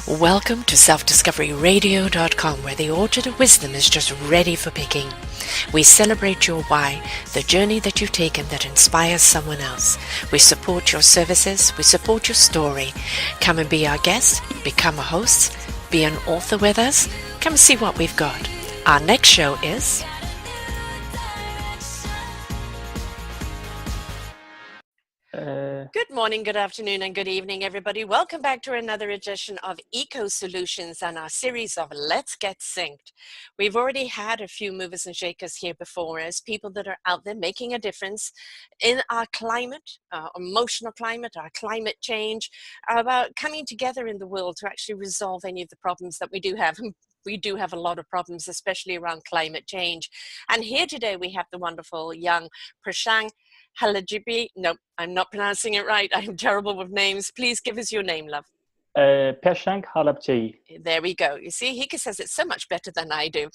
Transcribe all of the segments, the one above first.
Welcome to selfdiscoveryradio.com, where the orchard of wisdom is just ready for picking. We celebrate your why, the journey that you've taken that inspires someone else. We support your services, we support your story. Come and be our guest, become a host, be an author with us. Come and see what we've got. Our next show is... Good morning, good afternoon, and good evening, everybody. Welcome back to another edition of Eco Solutions and our series of Let's Get Synced. We've already had a few movers and shakers here before us, people that are out there making a difference in our climate, our emotional climate, our climate change, about coming together in the world to actually resolve any of the problems that we do have. We do have a lot of problems, especially around climate change. And here today we have the wonderful young Peshang. No, I'm not pronouncing it right. I'm terrible with names. Please give us your name, love. Peshang Halapçı. There we go. You see, he says it so much better than I do.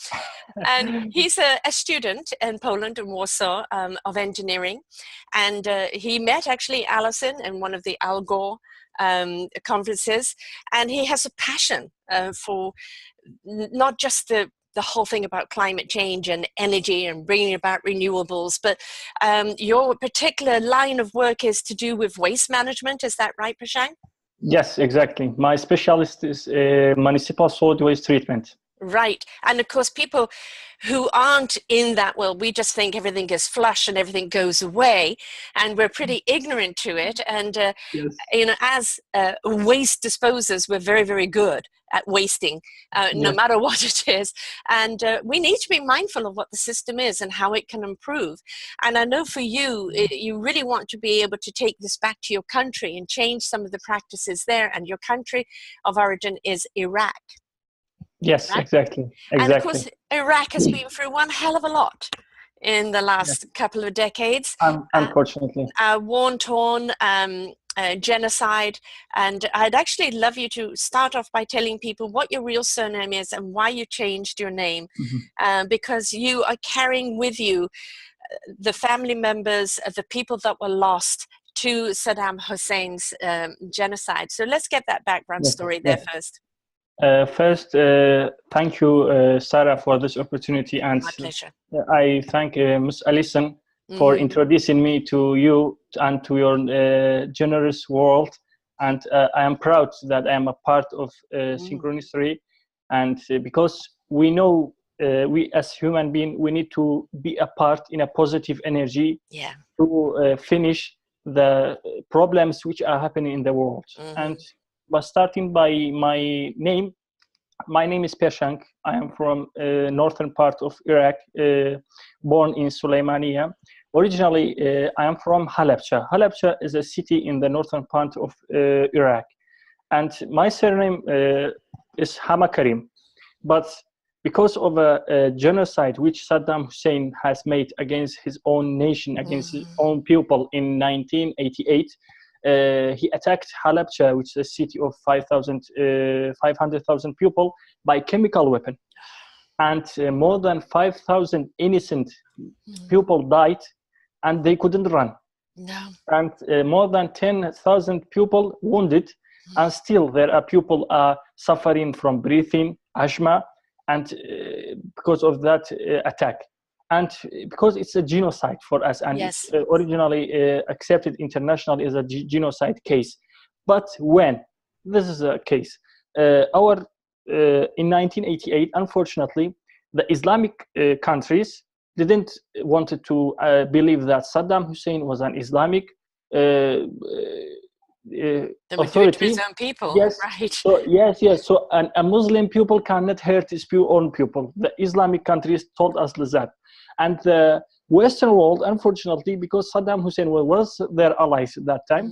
And he's a student in Poland, in Warsaw, of engineering. And he met actually Alison in one of the Al Gore conferences. And he has a passion for not just the whole thing about climate change and energy and bringing about renewables, but your particular line of work is to do with waste management. Is that right, Peshang? Yes, exactly. My specialist is municipal solid waste treatment. Right. And of course, people who aren't in that world, we just think everything is flush and everything goes away, and we're pretty ignorant to it. And, Yes. you know, as waste disposers, we're very, very good at wasting, no matter what it is. And we need to be mindful of what the system is and how it can improve. And I know for you, you really want to be able to take this back to your country and change some of the practices there. And your country of origin is Iraq. Yes, right? Exactly. And of course, Iraq has been through one hell of a lot in the last couple of decades. Unfortunately. War-torn, genocide. And I'd actually love you to start off by telling people what your real surname is and why you changed your name, because you are carrying with you the family members of the people that were lost to Saddam Hussein's genocide. So let's get that background story there first. First, thank you, Sarah, for this opportunity. And my pleasure. I thank Ms. Alison for introducing me to you and to your generous world. And I am proud that I am a part of Synchronistory. And because we know we as human beings, we need to be a part in a positive energy to finish the problems which are happening in the world. And but starting by my name is Peshang. I am from northern part of Iraq, born in Suleymaniye. Originally, I am from Halapçı. Halapçı is a city in the northern part of Iraq. And my surname is Hama Karim. But because of a genocide which Saddam Hussein has made against his own nation, against his own people in 1988, he attacked Halapçı, which is a city of 500,000 people, by chemical weapon. And more than 5,000 innocent people died, and they couldn't run. No. And more than 10,000 people wounded, and still there are people suffering from breathing, asthma, and because of that attack. And because it's a genocide for us, and it's originally accepted internationally as a genocide case. But when this is a case, in 1988, unfortunately, the Islamic countries didn't want to believe that Saddam Hussein was an Islamic authority. His own people, right? So, So a Muslim people cannot hurt his own people. The Islamic countries told us that. And the Western world, unfortunately, because Saddam Hussein was their allies at that time,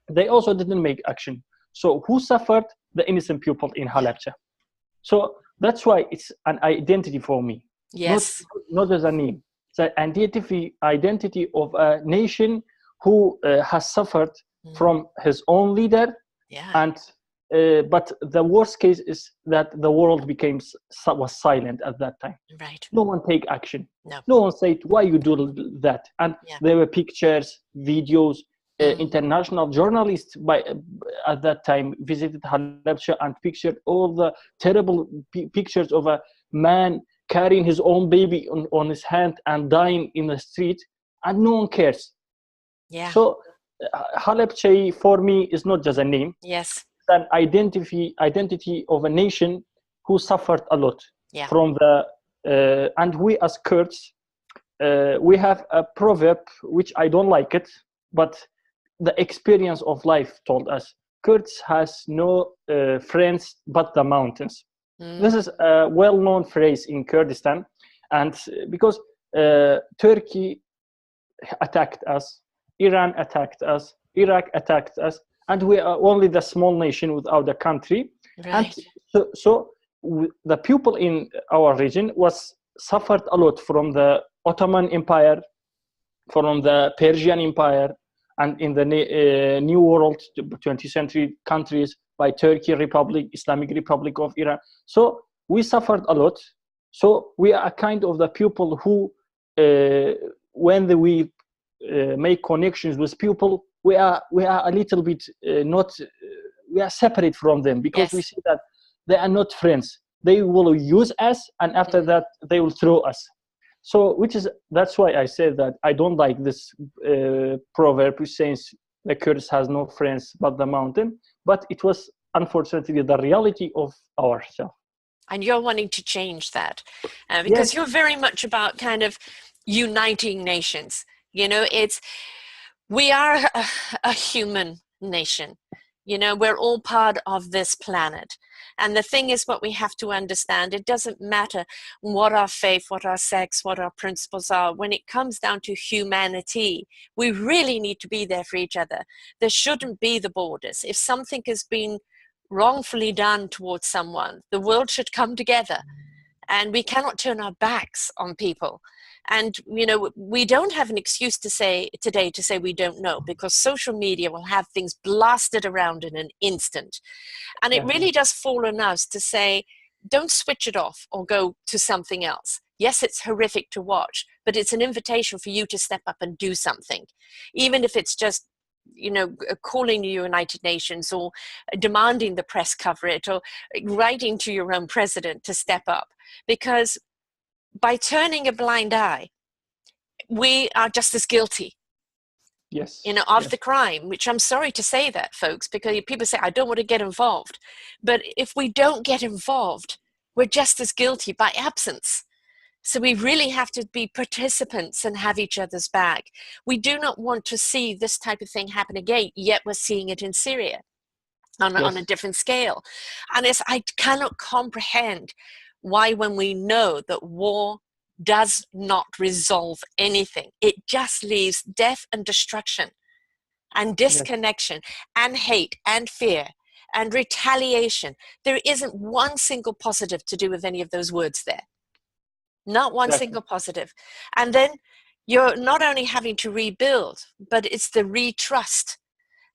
they also didn't make action. So who suffered? The innocent people in Halapçı. So that's why it's an identity for me. Yes. Not as a name. It's an identity of a nation who has suffered from his own leader. And but the worst case is that the world was silent at that time. Right. No one take action. No one said, why you do that? And there were pictures, videos, international journalists at that time visited Halabja and pictured all the terrible pictures of a man carrying his own baby on his hand and dying in the street, and no one cares. Yeah. So Halabja for me is not just a name. Yes. It's an identity of a nation who suffered a lot from the and we as Kurds, we have a proverb which I don't like it, but the experience of life told us Kurds has no friends but the mountains. This is a well-known phrase in Kurdistan, and because Turkey attacked us, Iran attacked us, Iraq attacked us, and we are only the small nation without a country. Right. And so the people in our region suffered a lot from the Ottoman Empire, from the Persian Empire, and in the New World, 20th century countries by Turkey Republic, Islamic Republic of Iran. So we suffered a lot. So we are kind of the people who, when we make connections with people, we are a little bit we are separate from them, because we see that they are not friends. They will use us, and after that they will throw us. So that's why I said that I don't like this proverb which says the Kurds has no friends but the mountain, but it was unfortunately the reality of ourselves. And you're wanting to change that because you're very much about kind of uniting nations. You know, we are a human nation. You know, we're all part of this planet. And the thing is, what we have to understand, it doesn't matter what our faith, what our sex, what our principles are. When it comes down to humanity, we really need to be there for each other. There shouldn't be the borders. If something has been wrongfully done towards someone, the world should come together. And we cannot turn our backs on people. And, you know, we don't have an excuse today to say we don't know, because social media will have things blasted around in an instant. And it really does fall on us to say, don't switch it off or go to something else. Yes, it's horrific to watch, but it's an invitation for you to step up and do something. Even if it's just, you know, calling the United Nations or demanding the press cover it, or writing to your own president to step up. Because by turning a blind eye, we are just as guilty, you know, of the crime, which I'm sorry to say that, folks, because people say, I don't want to get involved. But if we don't get involved, we're just as guilty by absence. So we really have to be participants and have each other's back. We do not want to see this type of thing happen again, yet we're seeing it in Syria on a different scale. And I cannot comprehend why, when we know that war does not resolve anything, it just leaves death and destruction and disconnection and hate and fear and retaliation. There isn't one single positive to do with any of those words there. Not one single positive. And then you're not only having to rebuild, but it's the retrust,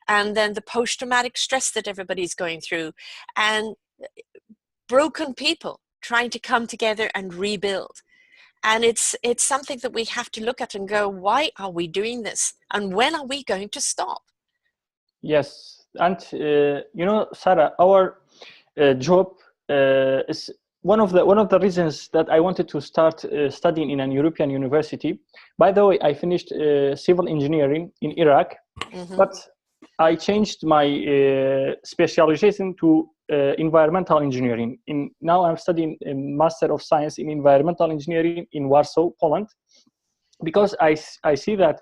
and then the post-traumatic stress that everybody's going through, and broken people trying to come together and rebuild. And it's something that we have to look at and go, why are we doing this? And when are we going to stop? Yes. And, you know, Sara, our job is one of the reasons that I wanted to start studying in an European university. By the way, I finished civil engineering in Iraq, but I changed my specialization to environmental engineering. Now I'm studying a Master of Science in Environmental Engineering in Warsaw, Poland, because I see that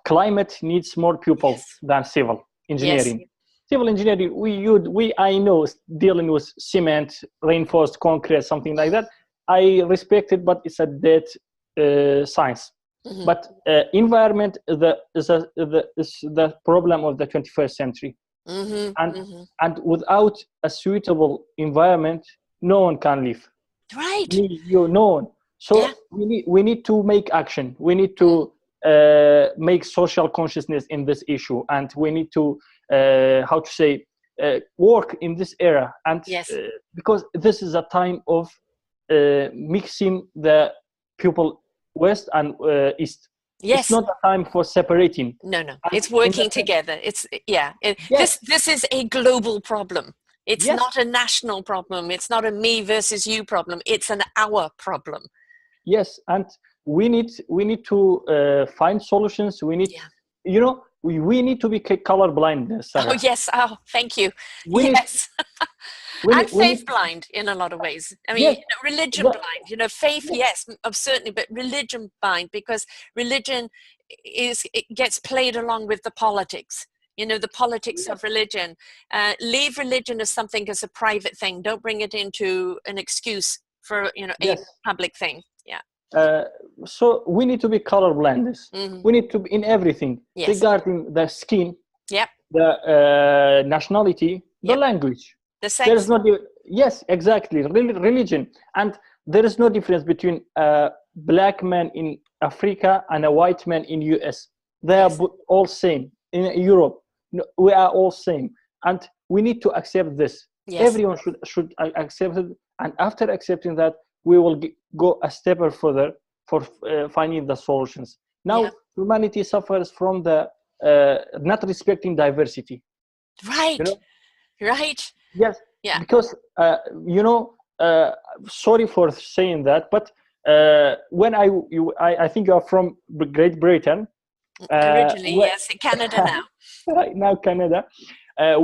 climate needs more people than civil engineering. Yes. Civil engineering, I know, dealing with cement, reinforced concrete, something like that. I respect it, but it's a dead science. But environment is the problem of the 21st century. And without a suitable environment, no one can live. Right. No one. So we need to make action. We need to make social consciousness in this issue, and we need to work in this era. And because this is a time of mixing the people West and East. It's Yes. not a time for separating. No, no. And It's in working the same, together. It's, yeah. yes, This is a global problem. It's yes, not a national problem. It's not a me versus you problem. It's an our problem. yes, and we need to find solutions. We need, Yeah. we need to be colorblind, Oh, Sarah. yes. Oh, thank you. We need Yes. And we faith need blind in a lot of ways. I mean, yes, religion the, blind, faith, yes, yes, certainly, but religion blind, because religion it gets played along with the politics. The politics yes, of religion. Leave religion as something as a private thing. Don't bring it into an excuse for, a yes. public thing. Yeah. Uh, so we need to be colorblind. Hmm. We need to be in everything Yes. regarding the skin, Yep. the nationality, the Yep. language. The There is sex. no yes, exactly, religion, and there is no difference between a black man in Africa and a white man in US. They are Yes. all same. In Europe, we are all same, and we need to accept this. Yes. Everyone should accept it, and after accepting that, we will go a step further for finding the solutions. Yeah. Now, humanity suffers from the not respecting diversity. You Right. know, Right. yes, Yeah. because sorry for saying that, but when I think you are from Great Britain. Originally, When, yes. In Canada now. right now Canada.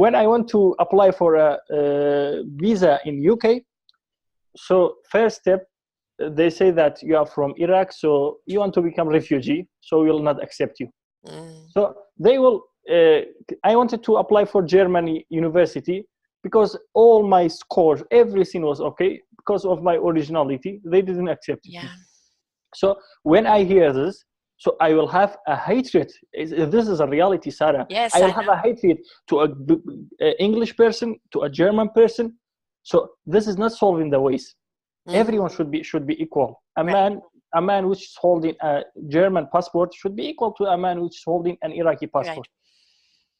When I want to apply for a visa in UK, so first step, they say that you are from Iraq, so you want to become refugee, so we will not accept you. Mm. So they will. I wanted to apply for Germany university because all my scores, everything was okay because of my originality. They didn't accept it. Yeah. So when I hear this, so I will have a hatred. This is a reality, Sarah. Yes, I will I have know. a hatred to a English person, to a German person. So this is not solving the ways. Everyone should be equal. Right. A man which is holding a German passport should be equal to a man which is holding an Iraqi Right. passport.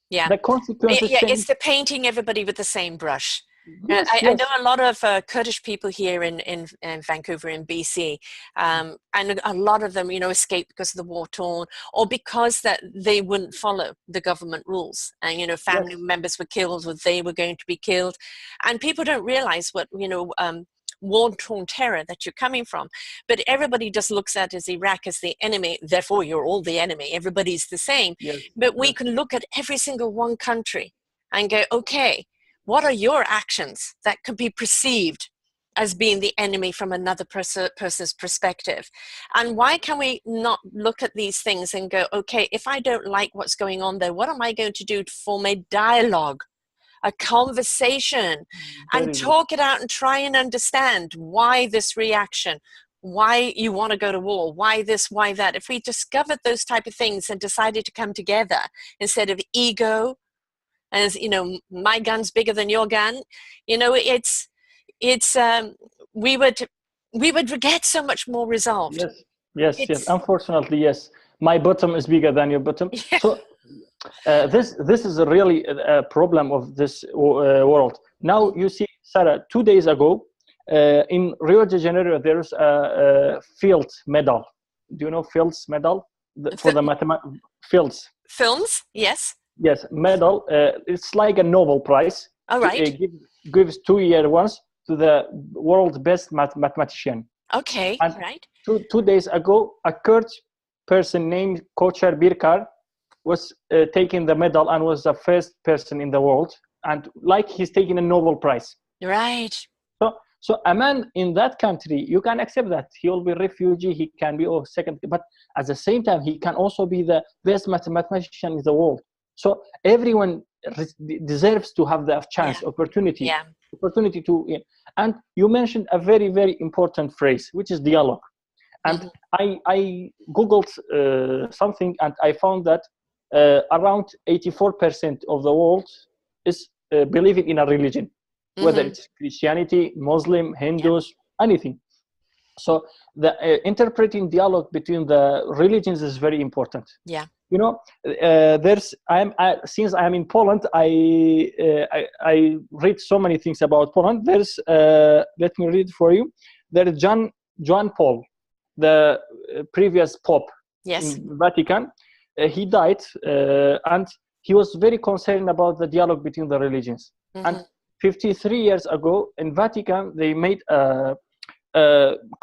Yeah. The consequences Yeah, it's same. the painting everybody with the same brush. Yes, I yes, know a lot of Kurdish people here in Vancouver, in BC, and a lot of them, escaped because of the war torn, or because that they wouldn't follow the government rules, and family yes, members were killed, or they were going to be killed, and people don't realize what war-torn terror that you're coming from. But everybody just looks at as Iraq as the enemy, therefore you're all the enemy, everybody's the same. yes, But we yes, can look at every single one country and go, okay, what are your actions that could be perceived as being the enemy from another person's perspective? And why can we not look at these things and go, okay, if I don't like what's going on there, what am I going to do to form a dialogue, a conversation, and very good. talk it out and try and understand why this reaction, why you want to go to war, why this, why that? If we discovered those type of things and decided to come together instead of ego, as my gun's bigger than your gun, it's we would get so much more resolved. Yes, yes, yes. It's Unfortunately, yes. My bottom is bigger than your bottom. yeah. So this is a really a problem of this world. Now you see, Sarah, 2 days ago in Rio de Janeiro, there's a Fields medal. Do you know Fields medal for the Fields? Films, yes. Yes, medal. It's like a Nobel Prize. All right. Gives 2 year once to the world's best mathematician. Okay. And Right. 2 days ago, a Kurd person named Koçer Birkar was taking the medal and was the first person in the world, and like he's taking a Nobel Prize. Right. So a man in that country, you can accept that he will be a refugee, he can be second, but at the same time he can also be the best mathematician in the world. So everyone deserves to have the chance, opportunity to. And you mentioned a very, very important phrase, which is dialogue. And I googled something, and I found that around 84% of the world is believing in a religion, whether it's Christianity, Muslim, Hindus, anything. So the interpreting dialogue between the religions is very important. Yeah. Since I'm in Poland, I read so many things about Poland. There's let me read for you. There is John Paul, the previous Pope. Yes. in Vatican. He died, and he was very concerned about the dialogue between the religions. And 53 years ago in Vatican, they made a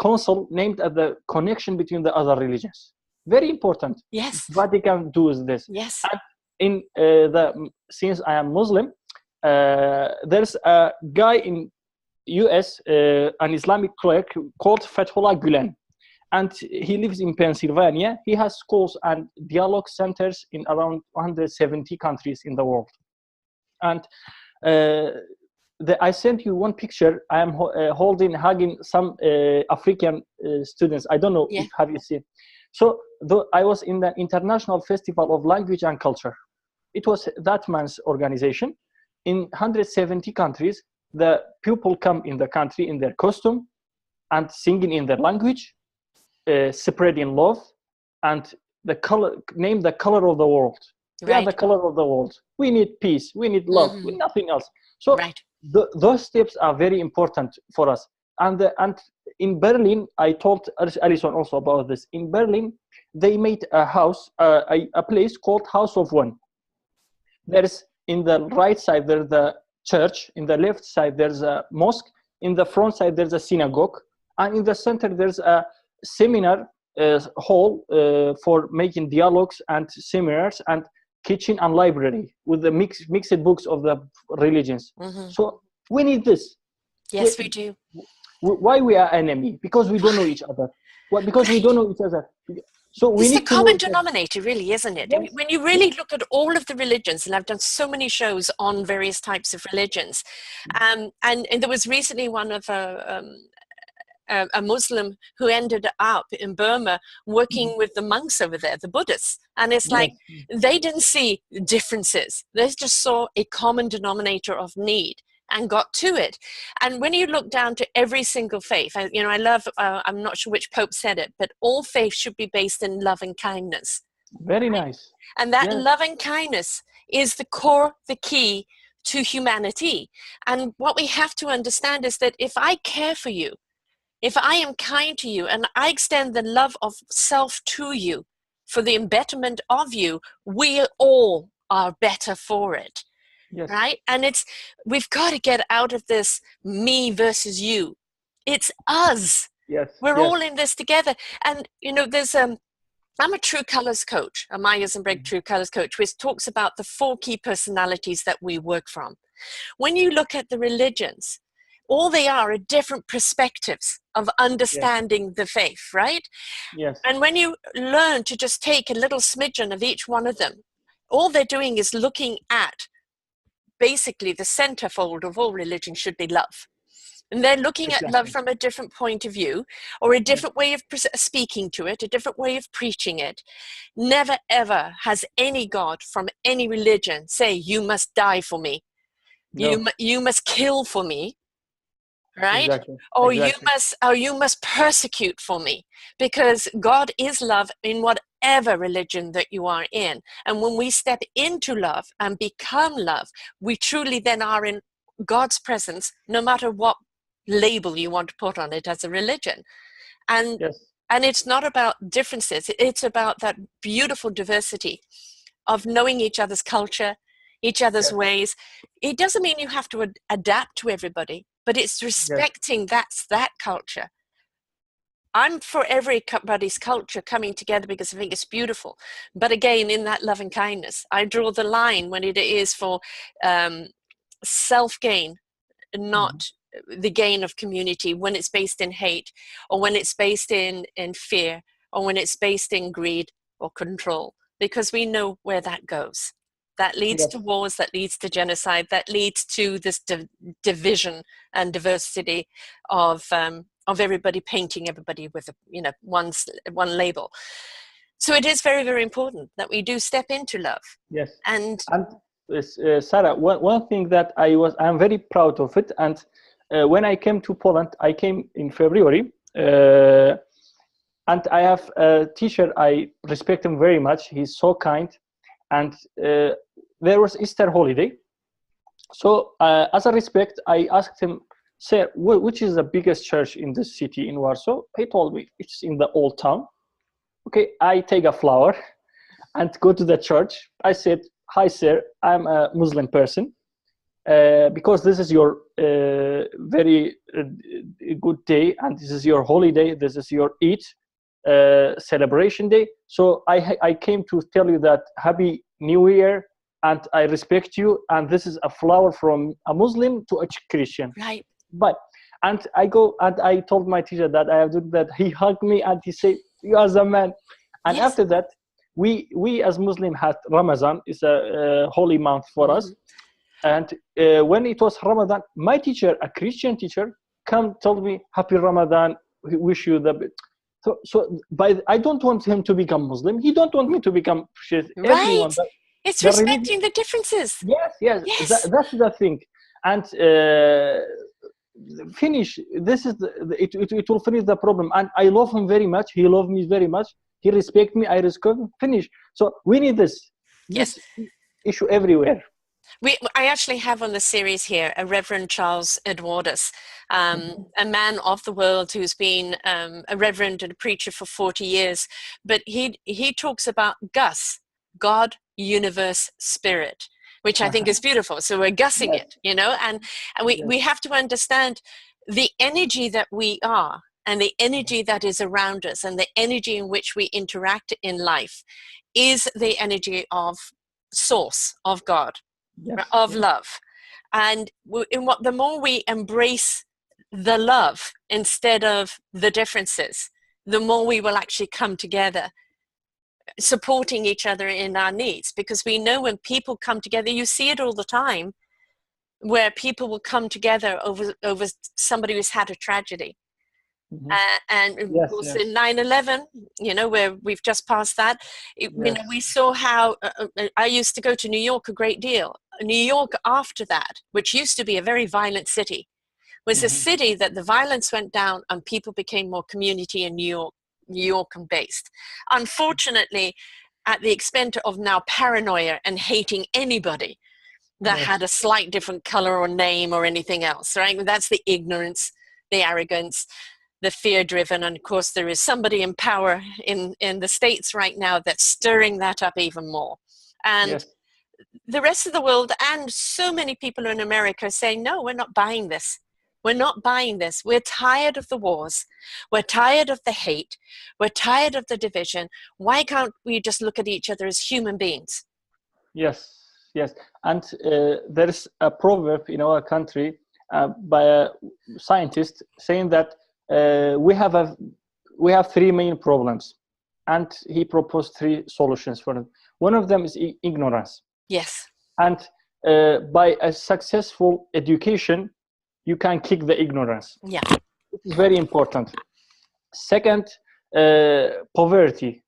council named as the connection between the other religions. Very important. Yes. Vatican does this. Yes. And in since I am Muslim, there's a guy in US, an Islamic cleric called Fethullah Gülen, and he lives in Pennsylvania. He has schools and dialogue centers in around 170 countries in the world. And I sent you one picture. I am hugging some African students. I don't know if have you seen. So I was in the International Festival of Language and Culture. It was that man's organization. In 170 countries, the people come in the country in their costume and singing in their language, spreading love, and the color, name the color of the world. We are the color of the world. We need peace. We need love. We need nothing else. So those steps are very important for us. And in Berlin, I told Alison also about this. In Berlin, they made a house, a place called House of One. There's in the right side, there's the church. In the left side, there's a mosque. In the front side, there's a synagogue. And in the center, there's a seminar hall for making dialogues and seminars, and kitchen and library with the mixed books of the religions. So we need this. Yes, we do. Why we are enemy? Because we don't know each other. Because we don't know each other. So we it's need the common denominator, really, isn't it? Yes. When you really look at all of the religions, and I've done so many shows on various types of religions, and there was recently one of a Muslim who ended up in Burma working with the monks over there, the Buddhists. And it's like, they didn't see differences. They just saw a common denominator of need and got to it. And when you look down to every single faith, I love, I'm not sure which Pope said it, but all faiths should be based in love and kindness. Very nice. And that love and kindness is the core, the key to humanity. And what we have to understand is that if I care for you, if I am kind to you, and I extend the love of self to you for the betterment of you, we all are better for it. Yes. Right? And we've got to get out of this me versus you. It's us. Yes. We're all in this together. And, there's I'm a True Colors coach, a Myers-Briggs True Colors coach, which talks about the 4 key personalities that we work from. When you look at the religions, all they are different perspectives of understanding the faith, right? Yes. And when you learn to just take a little smidgen of each one of them, all they're doing is looking at basically the centerfold of all religion should be love. And they're looking at love from a different point of view, or a different way of speaking to it, a different way of preaching it. Never, ever has any God from any religion say, you must die for me. No. You must kill for me. Right? Exactly. Or you must persecute for me, because God is love in whatever religion that you are in. And when we step into love and become love, we truly then are in God's presence, no matter what label you want to put on it as a religion. And and it's not about differences, it's about that beautiful diversity of knowing each other's culture, each other's ways. It doesn't mean you have to adapt to everybody, but it's respecting that culture. I'm for everybody's culture coming together because I think it's beautiful. But again, in that love and kindness, I draw the line when it is for self-gain, not the gain of community, when it's based in hate, or when it's based in fear, or when it's based in greed or control, because we know where that goes. That leads to wars, that leads to genocide, that leads to this division and diversity of everybody painting everybody with one label. So it is very, very important that we do step into love. Yes. And Sara, one thing that I'm very proud of it. And when I came to Poland, I came in February, and I have a teacher. I respect him very much. He's so kind. And there was Easter holiday. So as a respect, I asked him, sir, which is the biggest church in this city in Warsaw? He told me it's in the old town. okay, I take a flower and go to the church. I said, hi, sir, I'm a Muslim person. Because this is your very good day, and this is your holiday, this is your Eid celebration day. So I came to tell you that Happy New Year, and I respect you. And this is a flower from a Muslim to a Christian. Right. But and I go and I told my teacher that I have done that. He hugged me and he said, "You are the man." And Yes. after that, we as Muslim had Ramadan. Is a holy month for us. And when it was Ramadan, my teacher, a Christian teacher, told me, "Happy Ramadan. We wish you the best." So I don't want him to become Muslim. He don't want me to become Christian. Right. Everyone. It's respecting the differences. Yes. That's the thing. And finish. This is it will finish the problem. And I love him very much. He loves me very much. He respects me. I respect him. Finish. So we need this issue everywhere. I actually have on the series here a Reverend Charles Edwardus, a man of the world who's been a reverend and a preacher for 40 years. But he talks about Gus, God, universe, spirit, which I think is beautiful. So we're gussing it, and we have to understand the energy that we are, and the energy that is around us, and the energy in which we interact in life is the energy of source, of God. Of love. And the more we embrace the love instead of the differences, the more we will actually come together, supporting each other in our needs. Because we know when people come together, you see it all the time, where people will come together over somebody who's had a tragedy. And of course in 9/11, where we've just passed that, we saw how I used to go to New York a great deal. New York after that, which used to be a very violent city, was a city that the violence went down and people became more community in New York based. Unfortunately, at the expense of now paranoia and hating anybody that had a slight different color or name or anything else, right? That's the ignorance, the arrogance, the fear-driven, and of course there is somebody in power in the States right now that's stirring that up even more. And the rest of the world and so many people in America are saying, no, we're not buying this. We're not buying this. We're tired of the wars. We're tired of the hate. We're tired of the division. Why can't we just look at each other as human beings? Yes. And there's a proverb in our country by a scientist saying that we have three main problems, and he proposed three solutions for them. One of them is ignorance. Yes. And by a successful education, you can kick the ignorance. Yeah. This is very important. Second, poverty.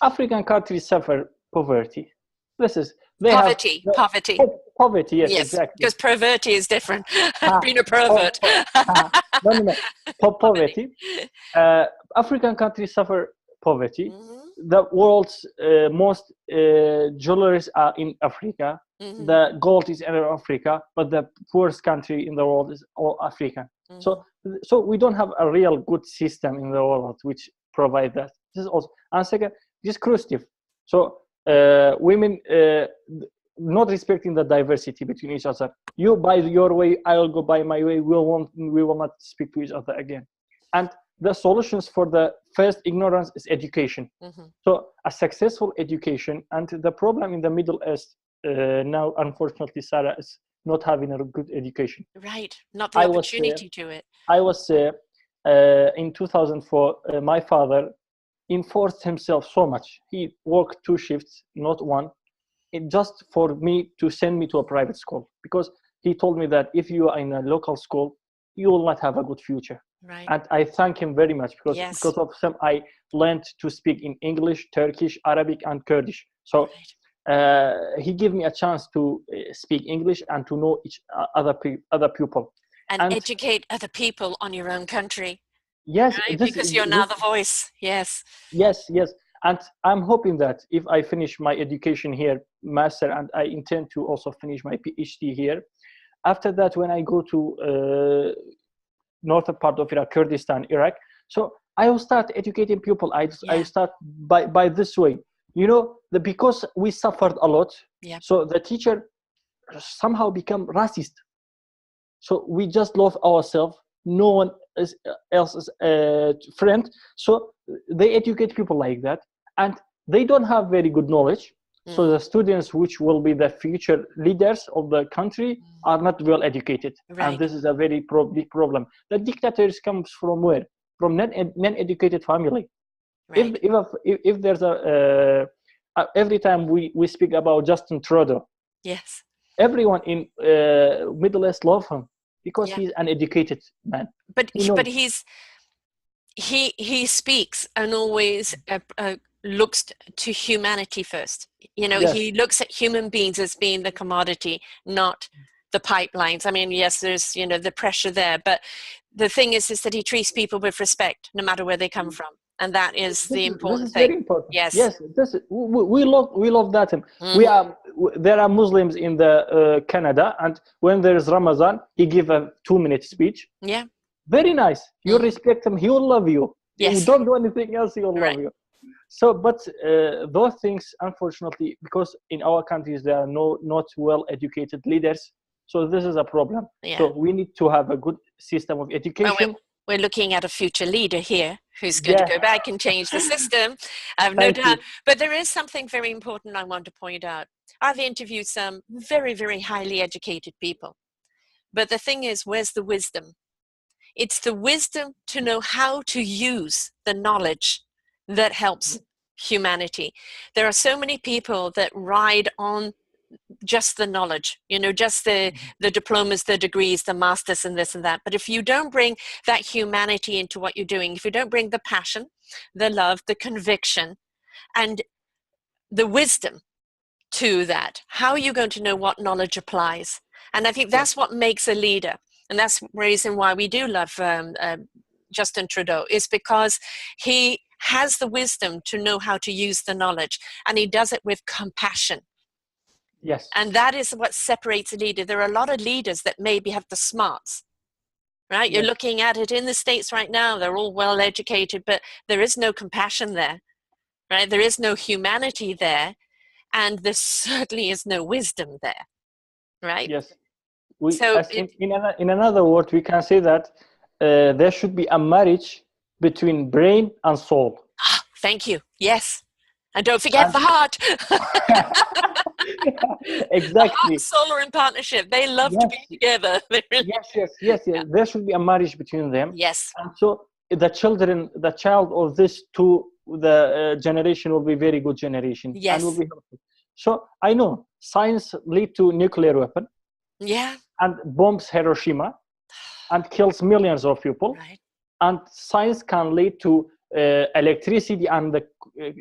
African countries suffer poverty. Poverty. Poverty, yes, exactly. Because perverty is different. Being a pervert. No. Poverty. African countries suffer poverty. The world's most jewelries are in Africa. The gold is in Africa, but the poorest country in the world is all African. So we don't have a real good system in the world which provide that. This is also, and second, exclusive. So women not respecting the diversity between each other. You buy your way, I will go by my way. We will not speak to each other again. And the solutions for the first ignorance is education. So a successful education, and the problem in the Middle East now, unfortunately, Sarah, is not having a good education. Right, not the opportunity to it. I was in 2004. My father enforced himself so much. He worked 2 shifts, not 1, just for me to send me to a private school, because he told me that if you are in a local school, you will not have a good future. Right. And I thank him very much, because of him I learned to speak in English, Turkish, Arabic, and Kurdish. So he gave me a chance to speak English and to know other people. And educate other people on your own country. Yes. Right? Because you're now the voice. Yes. And I'm hoping that if I finish my education here, master, and I intend to also finish my PhD here, after that, when I go to northern part of Iraq, Kurdistan, Iraq, so I will start educating people. I Yeah. start by this way. You know, because we suffered a lot. Yeah. So the teacher somehow become racist. So we just love ourselves. No one else's friend. So they educate people like that, and they don't have very good knowledge. So the students, which will be the future leaders of the country, are not well educated, and Right. this is a very big problem. The dictators comes from where? From non-educated family. Right. If there's every time we speak about Justin Trudeau, Yes. everyone in Middle East love him because Yeah. he's an educated man. But He knows. he speaks and always looks to humanity first. You know, Yes, he looks at human beings as being the commodity, not the pipelines. I mean, yes, there's, you know, the pressure there, but the thing is that he treats people with respect, no matter where they come from, and that is the this important is very thing. important. Yes. Yes, we love that. We Mm-hmm. are there are Muslims in the Canada, and when there is Ramadan, he give a 2-minute speech. Yeah. Very nice. You Mm-hmm. respect him, he will love you. You Yes. don't do anything else, he will love Right. you. So, but those things, unfortunately, because in our countries there are not well educated leaders, so this is a problem. Yeah. So we need to have a good system of education. Well, we're looking at a future leader here who's going to go back and change the system. I have no doubt. But there is something very important I want to point out. I've interviewed some very, very highly educated people. But the thing is, where's the wisdom? It's the wisdom to know how to use the knowledge that helps humanity. There are so many people that ride on just the knowledge, you know, just the diplomas, the degrees, the masters, and this and that. But if you don't bring that humanity into what you're doing, if you don't bring the passion, the love, the conviction, and the wisdom to that, how are you going to know what knowledge applies? And I think that's what makes a leader. And that's the reason why we do love Justin Trudeau, is because he has the wisdom to know how to use the knowledge, and he does it with compassion. Yes. And that is what separates a leader. There are a lot of leaders that maybe have the smarts, right? You're looking at it in the States right now. They're all well educated, but there is no compassion there, right? There is no humanity there. And there certainly is no wisdom there, right? Yes. So In another word, we can say that there should be a marriage between brain and soul. Thank you. Yes. And don't forget the heart. Exactly. The heart, soul are in partnership. They love to be together. Yes. There should be a marriage between them. Yes. And so the child of this two, the generation will be very good generation. Yes. And will be helpful. So I know science lead to nuclear weapon. Yeah. And bombs Hiroshima and kills millions of people. Right. And science can lead to electricity and the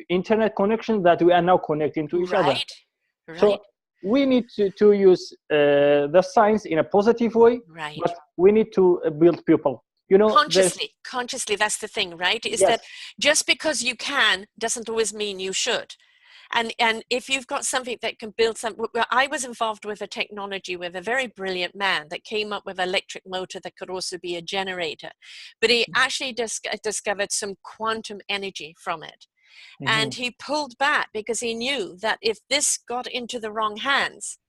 internet connection that we are now connecting to each other. Right. So we need to use the science in a positive way, but we need to build people. You know, consciously, that's the thing, right? Is that just because you can doesn't always mean you should. And if you've got something that can build something, I was involved with a technology with a very brilliant man that came up with an electric motor that could also be a generator, but he actually discovered some quantum energy from it. And he pulled back because he knew that if this got into the wrong hands,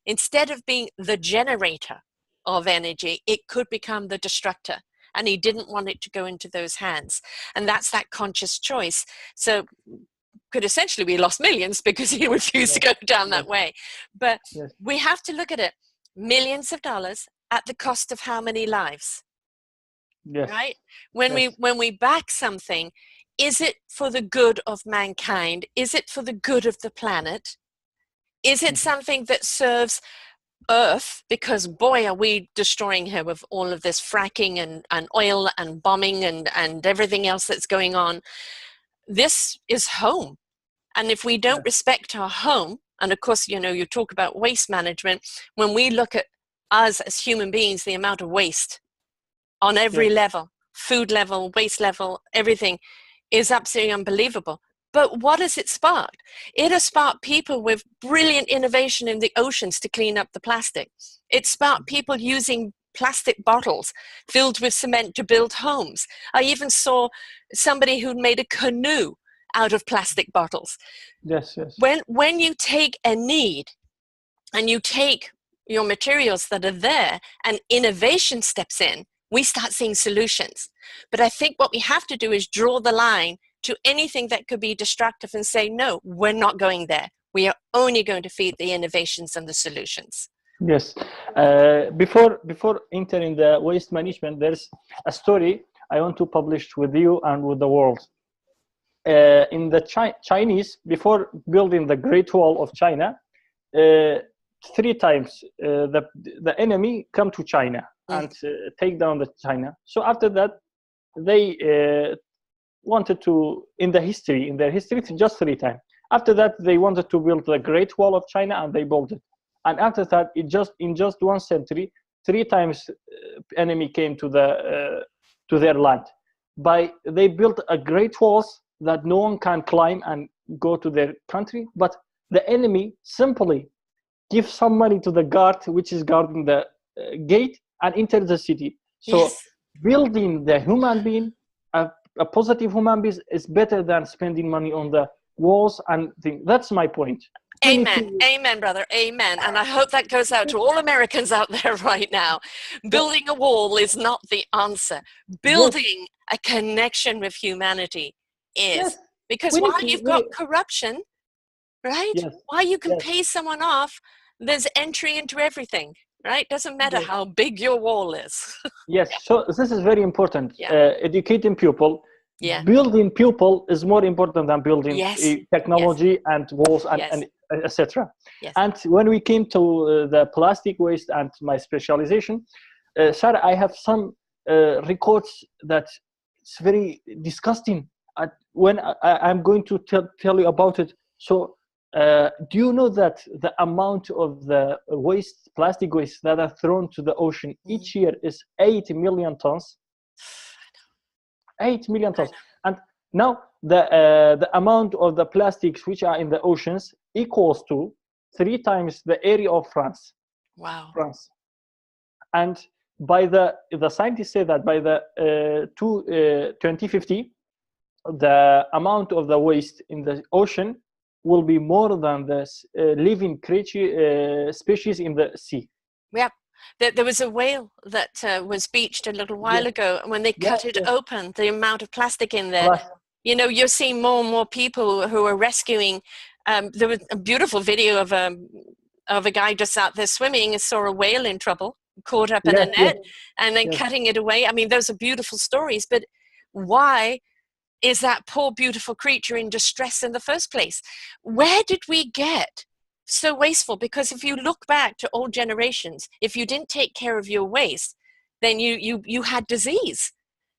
instead of being the generator of energy, it could become the destructor. And he didn't want it to go into those hands. And that's that conscious choice. So could essentially be lost millions because he refused to go down that way. But we have to look at it. Millions of dollars at the cost of how many lives? Right? When we back something, is it for the good of mankind? Is it for the good of the planet? Is it something that serves Earth? Because boy, are we destroying her with all of this fracking and oil and bombing and everything else that's going on. This is home. And if we don't respect our home, and of course, you know, you talk about waste management, when we look at us as human beings, the amount of waste on every level, food level, waste level, everything is absolutely unbelievable. But what has it sparked? It has sparked people with brilliant innovation in the oceans to clean up the plastic. It sparked people using plastic bottles filled with cement to build homes. I even saw somebody who'd made a canoe out of plastic bottles. Yes, yes. When you take a need and you take your materials that are there and innovation steps in, we start seeing solutions. But I think what we have to do is draw the line to anything that could be destructive and say, no, we're not going there. We are only going to feed the innovations and the solutions. Yes. Before entering the waste management, there's a story I want to publish with you and with the world. In the Chinese, before building the Great Wall of China, 3 times the enemy come to China and take down the China. So after that, they wanted to, in their history, just 3 times. After that, they wanted to build the Great Wall of China, and they built it. And after that, in just 1 century, 3 times enemy came to their land. They built a great walls that no one can climb and go to their country, but the enemy simply give some money to the guard, which is guarding the gate, and enter the city. So yes. Building the human being, a positive human being, is better than spending money on the walls and things. That's my point. Amen. Amen, brother. Amen. And I hope that goes out to all Americans out there right now. Building a wall is not the answer. Building a connection with humanity is. Yes. Because while you've got corruption, right? Yes. While you can pay someone off, there's entry into everything, right? Doesn't matter how big your wall is. Yes. So this is very important. Educating people. Yeah. Building people is more important than building technology and walls and etc. Yes. And when we came to the plastic waste and my specialization, Sarah, I have some records that it's very disgusting. When I'm going to tell you about it. So do you know that the amount of the plastic waste that are thrown to the ocean each year is 8 million tons? 8 million tons. And now the amount of the plastics which are in the oceans equals to 3 times the area of France. Wow. France. And by the scientists say that by the 2050, the amount of the waste in the ocean will be more than the living creature species in the sea. Yeah. There was a whale that was beached a little while ago, and when they cut it open, the amount of plastic in there, you know, you're seeing more and more people who are rescuing. There was a beautiful video of a guy just out there swimming and saw a whale in trouble, caught up in a net, and then cutting it away. I mean, those are beautiful stories, but why is that poor, beautiful creature in distress in the first place? Where did we get so wasteful? Because if you look back to old generations, if you didn't take care of your waste, then you had disease.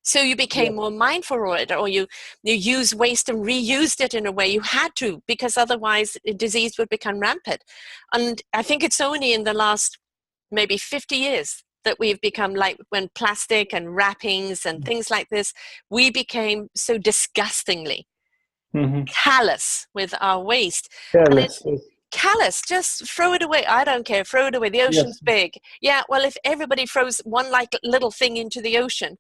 So you became more mindful of it, or you used waste and reused it in a way you had to, because otherwise disease would become rampant. And I think it's only in the last maybe 50 years that we've become, like, when plastic and wrappings and things like this, we became so disgustingly callous with our waste. Callous, just throw it away. I don't care, throw it away. The ocean's big. Yeah, well, if everybody throws one little thing into the ocean,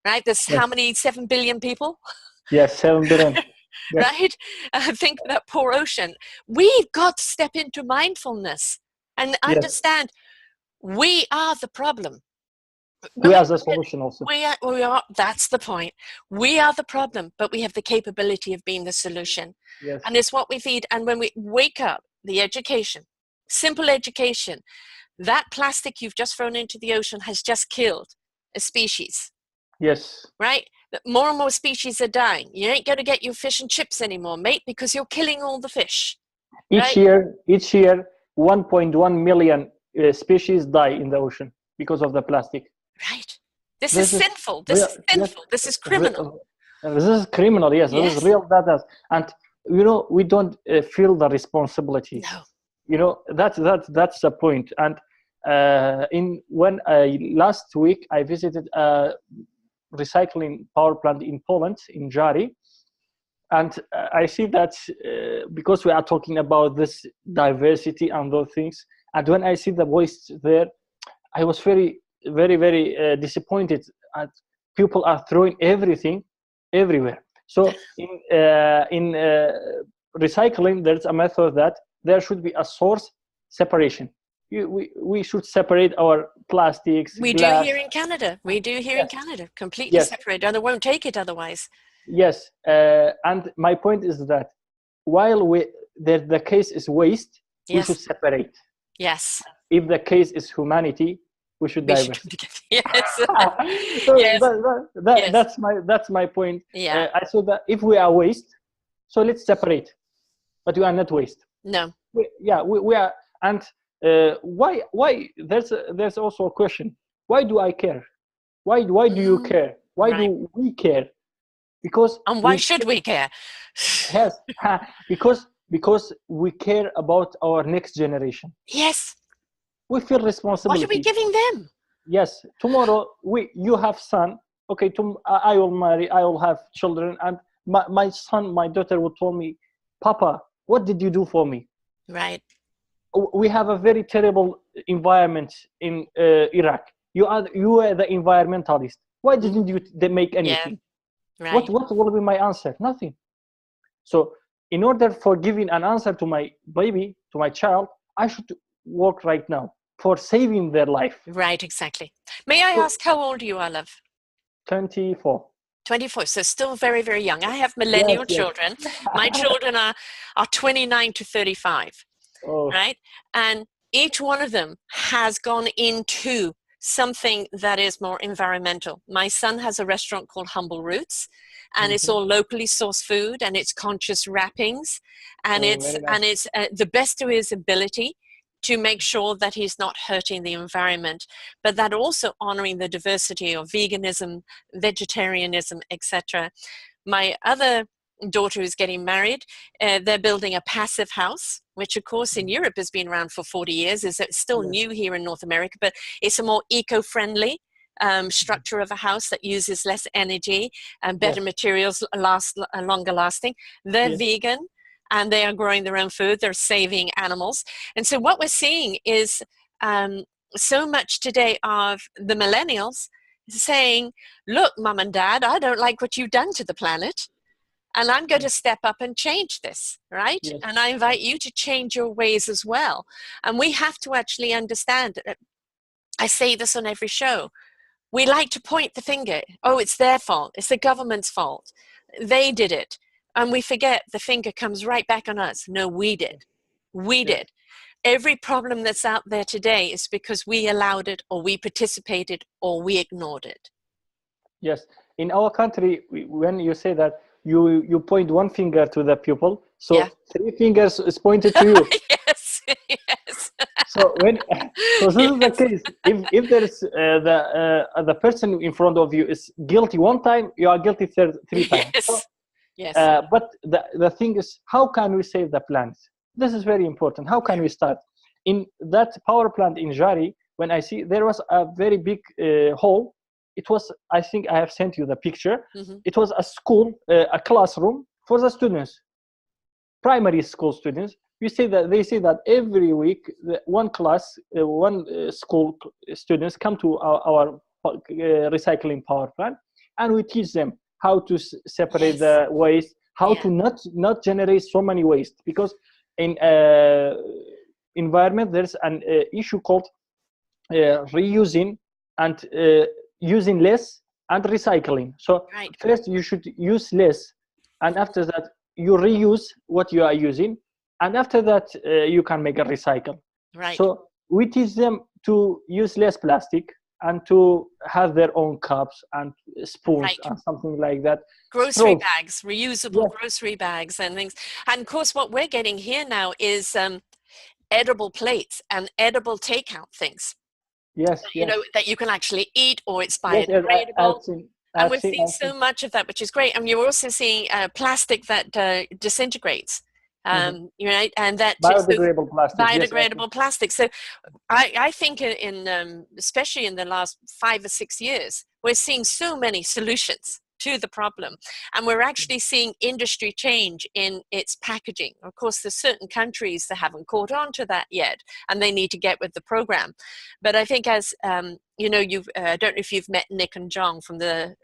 right? There's how many, 7 billion people? Yes, 7 billion. Right? Think of that poor ocean. We've got to step into mindfulness and understand we are the problem. We are the solution also. We are, that's the point. We are the problem, but we have the capability of being the solution. Yes. And it's what we feed. And when we wake up, the education, simple education, that plastic you've just thrown into the ocean has just killed a species. Yes. Right? More and more species are dying. You ain't going to get your fish and chips anymore, mate, because you're killing all the fish. Each year, 1.1 million species die in the ocean because of the plastic. Right. This is sinful. This is sinful. This is criminal. This is criminal, yes. This is real data. And, you know, we don't feel the responsibility. No. You know, that's the point. And last week, I visited a recycling power plant in Poland, in Jari. And I see that because we are talking about this diversity and those things, and when I see the waste there, I was very very, very disappointed at people are throwing everything everywhere. So in recycling, there's a method that there should be a source separation. We should separate our plastics, We glass. do here in Canada. We do here in Canada. Completely Yes. separate. And they won't take it otherwise. Yes. And my point is that while the case is waste, we should separate. Yes. If the case is humanity, we should diverse. Yes. So Yes. That's my point. Yeah. I saw that if we are waste, so let's separate, but we are not waste. No. We are. And why there's also a question. Why do I care? Why do you care? Why do we care? Because and why should we care? Yes, because we care about our next generation. Yes. We feel responsibility. What are we giving them? Yes. Tomorrow you have son. Okay. I will marry. I will have children, and my son, my daughter will tell me, Papa, what did you do for me? Right. We have a very terrible environment in Iraq. You are the environmentalist. Why didn't you make anything? Yeah. Right. What will be my answer? Nothing. So in order for giving an answer to my baby, to my child, I should work right now for saving their life. Right, exactly. May I ask how old you are, love? 24. 24, so still very, very young. I have millennial children. My children are 29 to 35, right? And each one of them has gone into something that is more environmental. My son has a restaurant called Humble Roots, and it's all locally sourced food, and it's conscious wrappings, and it's the best to his ability to make sure that he's not hurting the environment, but that also honoring the diversity of veganism, vegetarianism, etc. My other daughter is getting married. They're building a passive house, which of course in Europe has been around for 40 years. It's still new here in North America, but it's a more eco-friendly structure of a house that uses less energy and better materials, longer lasting. They're vegan, and they are growing their own food. They're saving animals. And so what we're seeing is so much today of the millennials saying, look, mom and dad, I don't like what you've done to the planet, and I'm going to step up and change this, right? Yes. And I invite you to change your ways as well. And we have to actually understand, I say this on every show, we like to point the finger. Oh, it's their fault. It's the government's fault. They did it. And we forget the finger comes right back on us. No, we did. We did. Every problem that's out there today is because we allowed it, or we participated, or we ignored it. Yes. In our country, when you say that, you point one finger to the people, so 3 fingers is pointed to you. Yes, yes. So this is the case. If there is the person in front of you is guilty one time, you are guilty 3 times. Yes. So, yes. But the thing is, how can we save the planet? This is very important. How can we start? In that power plant in Jari, when I see there was a very big hole. It was, I think I have sent you the picture. It was a school, a classroom for the students, primary school students. They say that every week, one class, one school students come to our recycling power plant, and we teach them how to separate the waste, how to not generate so many waste. Because in environment, there's an issue called reusing and using less and recycling. So first you should use less, and after that you reuse what you are using, and after that you can make a recycle. Right. So we teach them to use less plastic and to have their own cups and spoons and something like that. Grocery bags, reusable grocery bags and things. And of course what we're getting here now is edible plates and edible takeout things. Yes, you know, that you can actually eat, or it's biodegradable. And we've seen so much of that, which is great. And you're also seeing plastic that disintegrates, you know, and that biodegradable plastic. Biodegradable plastic. So I think in especially in the last 5 or 6 years, we're seeing so many solutions to the problem. And we're actually seeing industry change in its packaging. Of course, there's certain countries that haven't caught on to that yet, and they need to get with the program. But I think as, you know, I don't know if you've met Nick and John from the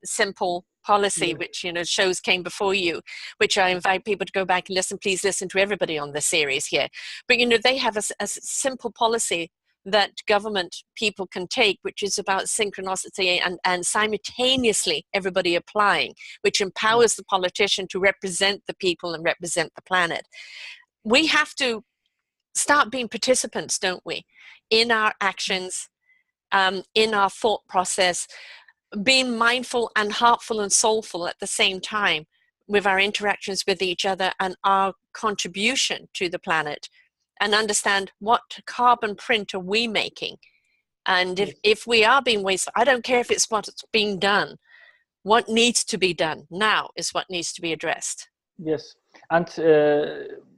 Simple Policy, which, you know, shows came before you, which I invite people to go back and listen. Please listen to everybody on the series here. But, you know, they have a simple policy that government people can take, which is about synchronicity and simultaneously everybody applying, which empowers the politician to represent the people and represent the planet. We have to start being participants, don't we, in our actions, in our thought process, being mindful and heartful and soulful at the same time with our interactions with each other and our contribution to the planet, and understand what carbon print are we making. And if we are being wasteful, I don't care if it's what's being done. What needs to be done now is what needs to be addressed. Yes. And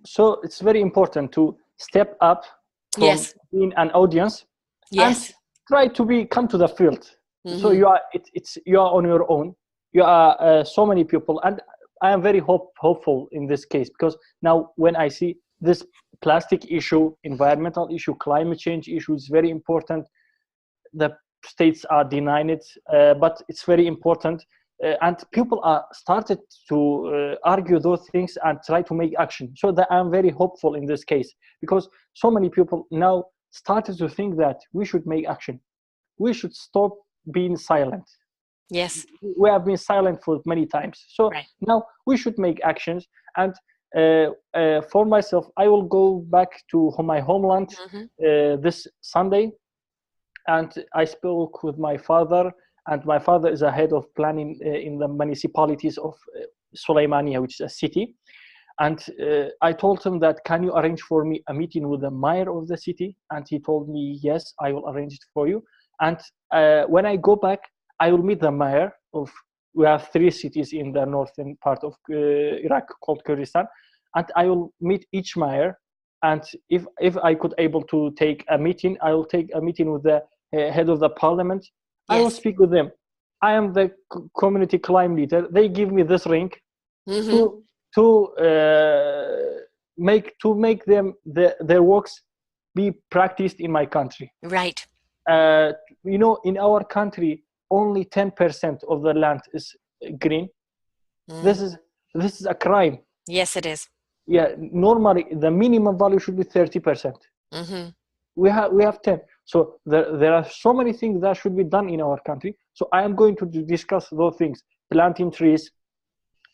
so it's very important to step up from being an audience and try to come to the field. So you are on your own. You are so many people, and I am very hopeful in this case, because now when I see this plastic issue, environmental issue, climate change issue is very important. The states are denying it, but it's very important, and people are started to argue those things and try to make action. So that I'm very hopeful in this case, because so many people now started to think that we should make action. We should stop being silent. Yes, we have been silent for many times. So now we should make actions. And for myself, I will go back to my homeland this Sunday, and I spoke with my father, and my father is a head of planning in the municipalities of Suleimania, which is a city. And I told him that, can you arrange for me a meeting with the mayor of the city? And he told me, yes, I will arrange it for you. And when I go back, I will meet the mayor of, we have 3 cities in the northern part of Iraq called Kurdistan, and I will meet each mayor. And if I could able to take a meeting, I will take a meeting with the head of the parliament. I will speak with them. I am the community climate leader. They give me this ring to make them their works be practiced in my country. Right. You know, in our country, only 10% of the land is green. This is a crime. Yes, it is. Yeah, normally the minimum value should be 30%. We have 10. So there are so many things that should be done in our country. So I am going to discuss those things: planting trees,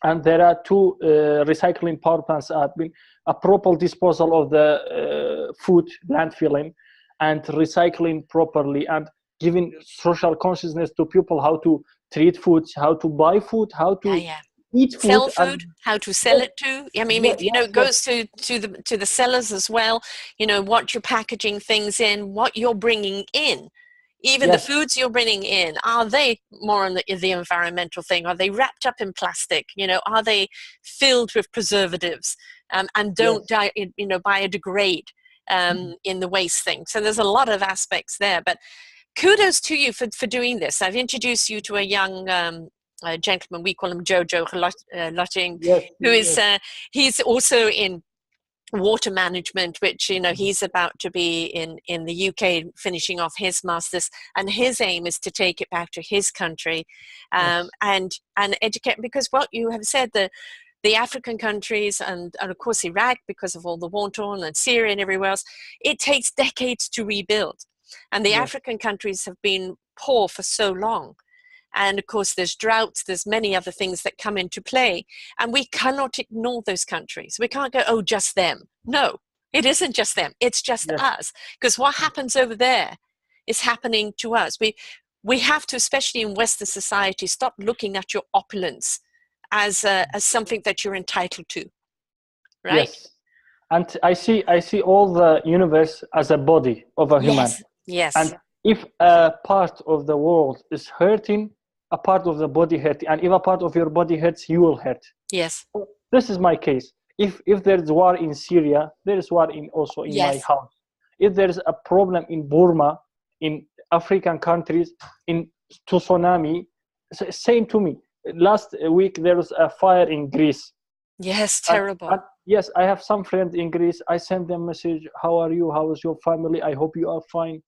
and there are 2 recycling power plants have been a proper disposal of the food, landfilling, and recycling properly, and giving social consciousness to people how to treat food, how to buy food, how to eat food, sell food, how to sell it to. I mean, you know, it goes to the sellers as well. You know, what you're packaging things in, what you're bringing in, even the foods you're bringing in. Are they more on the environmental thing? Are they wrapped up in plastic? You know, are they filled with preservatives and don't biodegrade in the waste thing? So there's a lot of aspects there, but kudos to you for doing this. I've introduced you to a young gentleman, we call him Jojo Lotting, who is he's also in water management, which, you know, he's about to be in the UK finishing off his masters, and his aim is to take it back to his country and educate, because what you have said, the African countries and of course Iraq, because of all the war torn, and Syria and everywhere else, it takes decades to rebuild. And the African countries have been poor for so long. And of course, there's droughts, there's many other things that come into play. And we cannot ignore those countries. We can't go, oh, just them. No, it isn't just them. It's just us. Because what happens over there is happening to us. We have to, especially in Western society, stop looking at your opulence as something that you're entitled to. Right? Yes. And I see all the universe as a body of a human. Yes. And if a part of the world is hurting, a part of the body hurting, and if a part of your body hurts, you will hurt. Yes. This is my case. If there's war in Syria, there is war also in my house. If there is a problem in Burma, in African countries, in tsunami, same to me. last week there was a fire in Greece. Yes, terrible. And yes, I have some friends in Greece. I send them message, how are you? How is your family? I hope you are fine.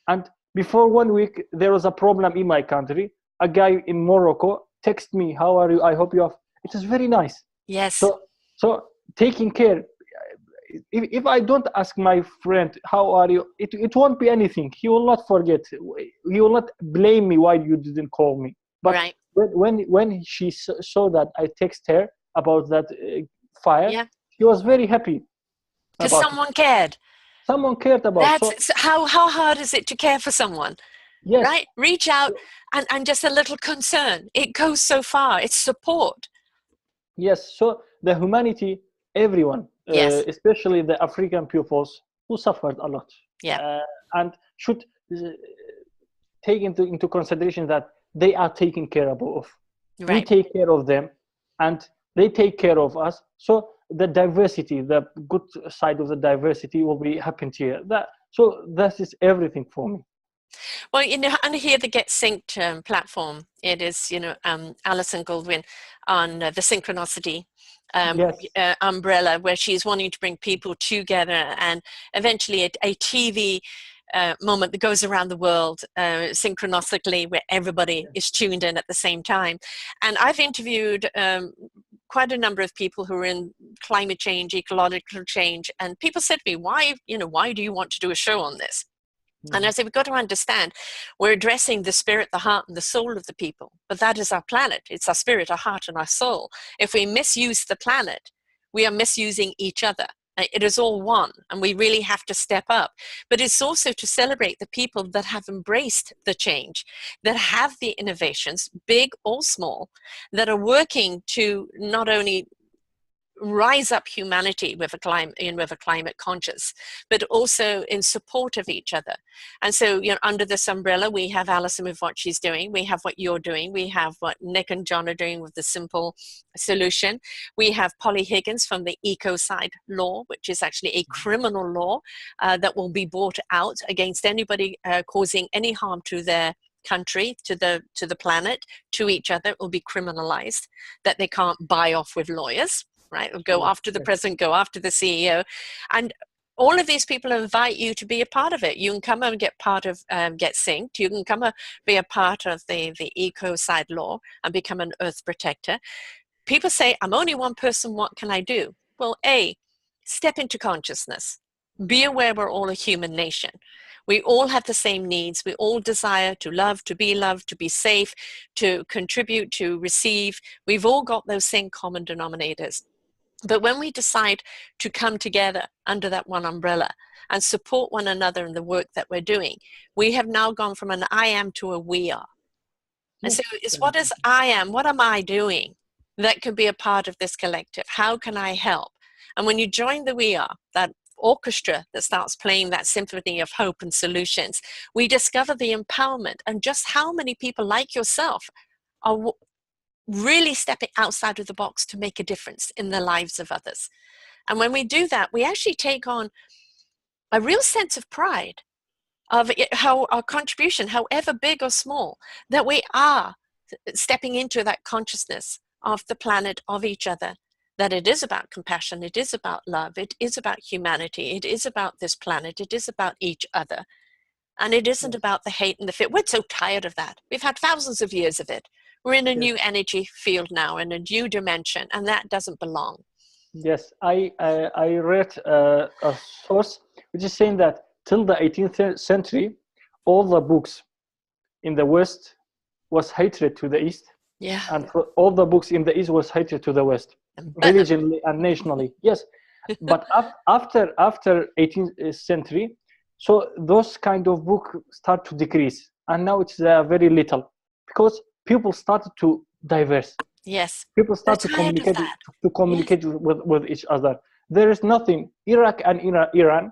And before 1 week, there was a problem in my country. A guy in Morocco text me, how are you? I hope you are. It is very nice. Yes. So taking care. If I don't ask my friend, how are you? It won't be anything. He will not forget. He will not blame me why you didn't call me. But right. when she saw that I text her about that fire, Yeah. she was very happy. Because someone cared. Someone cared about. That's how hard is it to care for someone? Yes. Right? Reach out and just a little concern. It goes so far. It's support. Yes. So the humanity, everyone, yes. Especially the African peoples who suffered a lot, and should take into consideration that they are taken care of. Right. We take care of them, and they take care of us. So the diversity, the good side of the diversity, will be happened here. That is everything for me. Well, under here the Get Synced platform, it is Alison Goldwyn on the Synchronicity umbrella, where she's wanting to bring people together, and eventually a TV moment that goes around the world synchronistically, where everybody is tuned in at the same time. And I've interviewed quite a number of people who are in climate change, ecological change, and people said to me, why do you want to do a show on this? And I said, we've got to understand, we're addressing the spirit, the heart, and the soul of the people. But that is our planet. It's our spirit, our heart, and our soul. If we misuse the planet, we are misusing each other. It is all one, and we really have to step up. But it's also to celebrate the people that have embraced the change, that have the innovations, big or small, that are working to not only rise up humanity with a climate conscious, but also in support of each other. And so, under this umbrella, we have Alison with what she's doing, we have what you're doing, we have what Nick and John are doing with the Simple Solution, we have Polly Higgins from the Ecocide Law, which is actually a criminal law that will be brought out against anybody causing any harm to their country, to the planet, to each other. It will be criminalized, that they can't buy off with lawyers. Right? Go after the president, go after the CEO. And all of these people invite you to be a part of it. You can come and get part of Get Synced. You can come and be a part of the Ecocide Law and become an Earth protector. People say, I'm only one person, what can I do? Well, step into consciousness. Be aware we're all a human nation. We all have the same needs. We all desire to love, to be safe, to contribute, to receive. We've all got those same common denominators. But when we decide to come together under that one umbrella and support one another in the work that we're doing, we have now gone from an I am to a we are. And so it's what is I am, what am I doing that could be a part of this collective? How can I help? And when you join the we are, that orchestra that starts playing that symphony of hope and solutions, we discover the empowerment and just how many people like yourself are really stepping outside of the box to make a difference in the lives of others. And when we do that, we actually take on a real sense of pride of how our contribution, however big or small, that we are stepping into that consciousness of the planet, of each other, that it is about compassion, it is about love, it is about humanity, it is about this planet, it is about each other. And it isn't about the hate and the fear. We're so tired of that. We've had thousands of years of it. We're in a new energy field now, in a new dimension, and that doesn't belong. Yes, I read a source which is saying that till the 18th century, all the books in the West was hatred to the East. Yeah. And all the books in the East was hatred to the West, religionally and nationally. Yes, but after 18th century, so those kind of books start to decrease, and now it's very little because people started to diverse. Yes. People start to communicate with each other. There is nothing. Iraq and Iran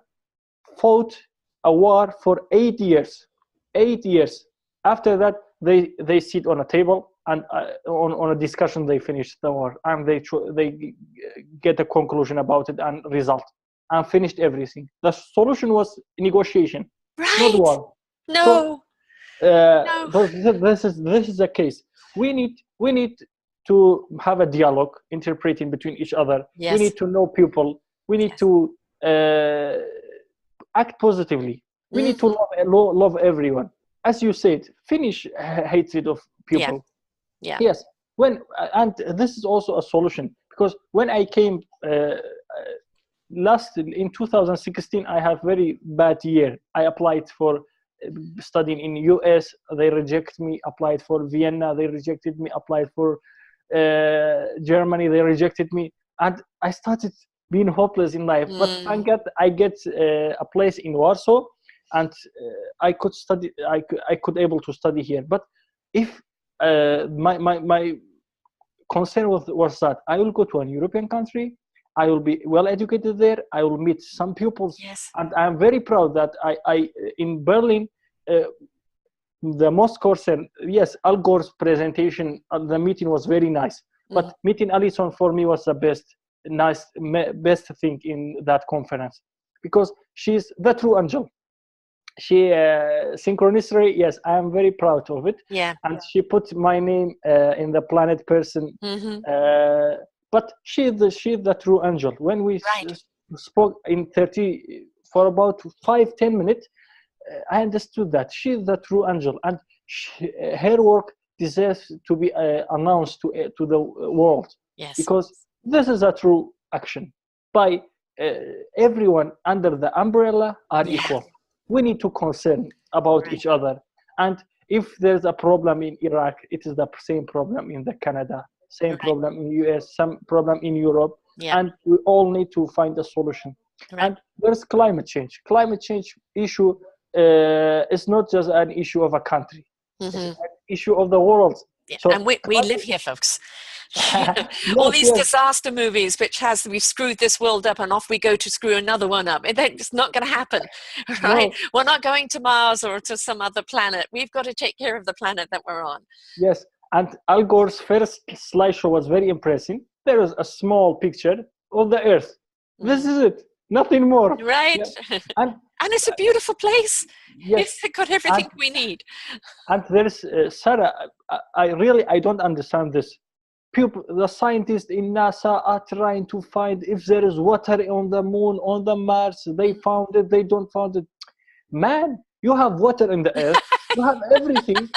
fought a war for 8 years. 8 years. After that, they sit on a table and on a discussion they finish the war, and they get a conclusion about it and result and finished everything. The solution was negotiation, right. not war. No. So, this is the case. we need to have a dialogue, interpreting between each other. Yes. We need to know people. We need to act positively. We need to love everyone. As you said, finish hatred of people. Yeah. Yes. And this is also a solution, because when I came in 2016, I have very bad year. I applied for studying in US, they reject me. Applied for Vienna, they rejected me. Applied for Germany, they rejected me, and I started being hopeless in life. But I get a place in Warsaw, and I could study. I could able to study here. But if my concern was that I will go to an European country, I will be well educated there, I will meet some pupils, and I'm very proud that I in Berlin. The most concern, yes, Al Gore's presentation at the meeting was very nice, but meeting Alison for me was the best thing in that conference, because she's the true angel. She Synchronicity, yes, I am very proud of it. Yeah. And she put my name in the planet person. But she's the true angel. When we spoke in 30 for about 5-10 minutes, I understood that she's the true angel, and her work deserves to be announced to the world. Yes. Because this is a true action by everyone under the umbrella are equal. We need to concern about each other, and if there's a problem in Iraq, it is the same problem in the Canada, same problem in US, some problem in Europe, and we all need to find a solution. And there's climate change. Climate change issue is not just an issue of a country. It's an issue of the world. So, and we live here, folks. All these disaster movies, we've screwed this world up and off we go to screw another one up. It's not going to happen, right? No. We're not going to Mars or to some other planet. We've got to take care of the planet that we're on. Yes, and Al Gore's first slideshow was very impressive. There is a small picture of the Earth. This is it. Nothing more. Right. Yeah. And it's a beautiful place. Yes. It's got everything we need. And there's, Sarah, I don't understand this. People, the scientists in NASA are trying to find if there is water on the moon, on the Mars. They found it, they don't found it. Man, you have water in the Earth. You have everything.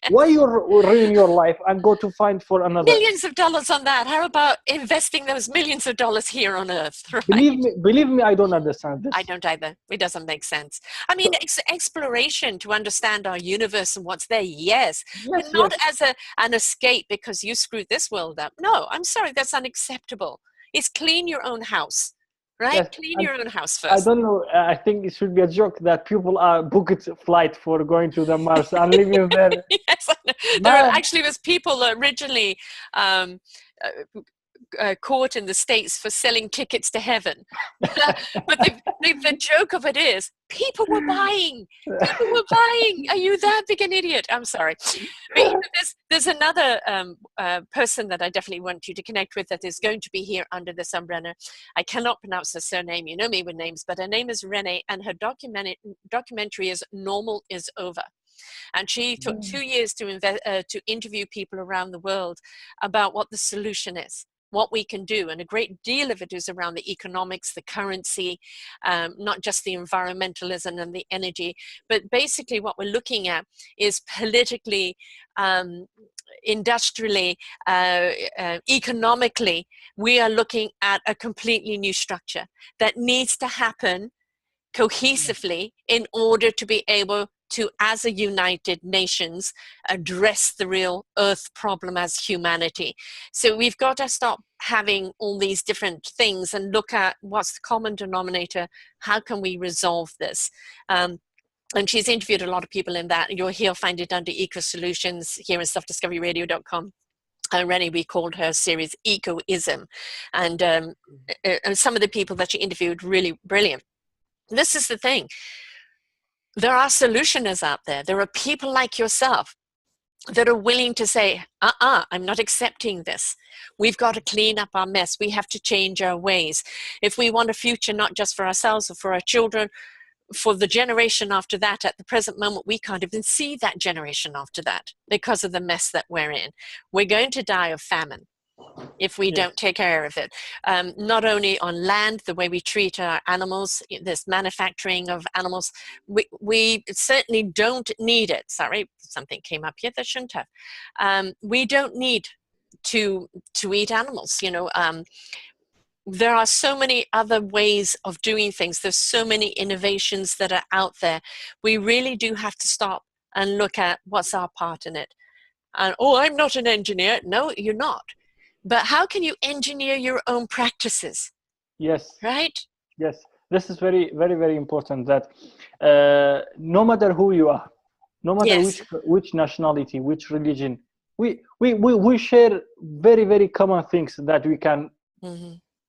Why you ruin your life and go to find for another? Millions of dollars on that. How about investing those millions of dollars here on Earth? Right? Believe me, I don't understand this. I don't either. It doesn't make sense. I mean, exploration to understand our universe and what's there, yes. But not as an escape because you screwed this world up. No, I'm sorry, that's unacceptable. It's clean your own house. Right? Yes, clean your own house first. I don't know. I think it should be a joke that people are booked a flight for going to the Mars and living there. Yes, there actually was people originally caught in the States for selling tickets to heaven. But the joke of it is, people were buying. People were buying. Are you that big an idiot? I'm sorry. But there's another person that I definitely want you to connect with that is going to be here under this umbrella. I cannot pronounce her surname. You know me with names, but her name is Renee, and her documentary is Normal is Over. And she took 2 years to interview people around the world about what the solution is, what we can do. And a great deal of it is around the economics, the currency, not just the environmentalism and the energy, but basically what we're looking at is politically, industrially, economically, we are looking at a completely new structure that needs to happen cohesively in order to be able to, as a United Nations, address the real Earth problem as humanity. So we've got to stop having all these different things and look at what's the common denominator. How can we resolve this? And she's interviewed a lot of people in that. You'll find it under Eco Solutions here in selfdiscoveryradio.com. Rennie, we called her series Ecoism. And some of the people that she interviewed, really brilliant. This is the thing. There are solutionists out there. There are people like yourself that are willing to say, I'm not accepting this. We've got to clean up our mess. We have to change our ways. If we want a future, not just for ourselves or for our children, for the generation after that, at the present moment, we can't even see that generation after that because of the mess that we're in. We're going to die of famine if we don't take care of it. Not only on land, the way we treat our animals, this manufacturing of animals, we certainly don't need it. Sorry, something came up here that shouldn't have. We don't need to eat animals, you know. There are so many other ways of doing things. There's so many innovations that are out there. We really do have to stop and look at what's our part in it. And, oh, I'm not an engineer. No, you're not. But how can you engineer your own practices? Yes. Right? Yes. This is very, very, very important, that no matter who you are, no matter which nationality, which religion, we share very, very common things that we can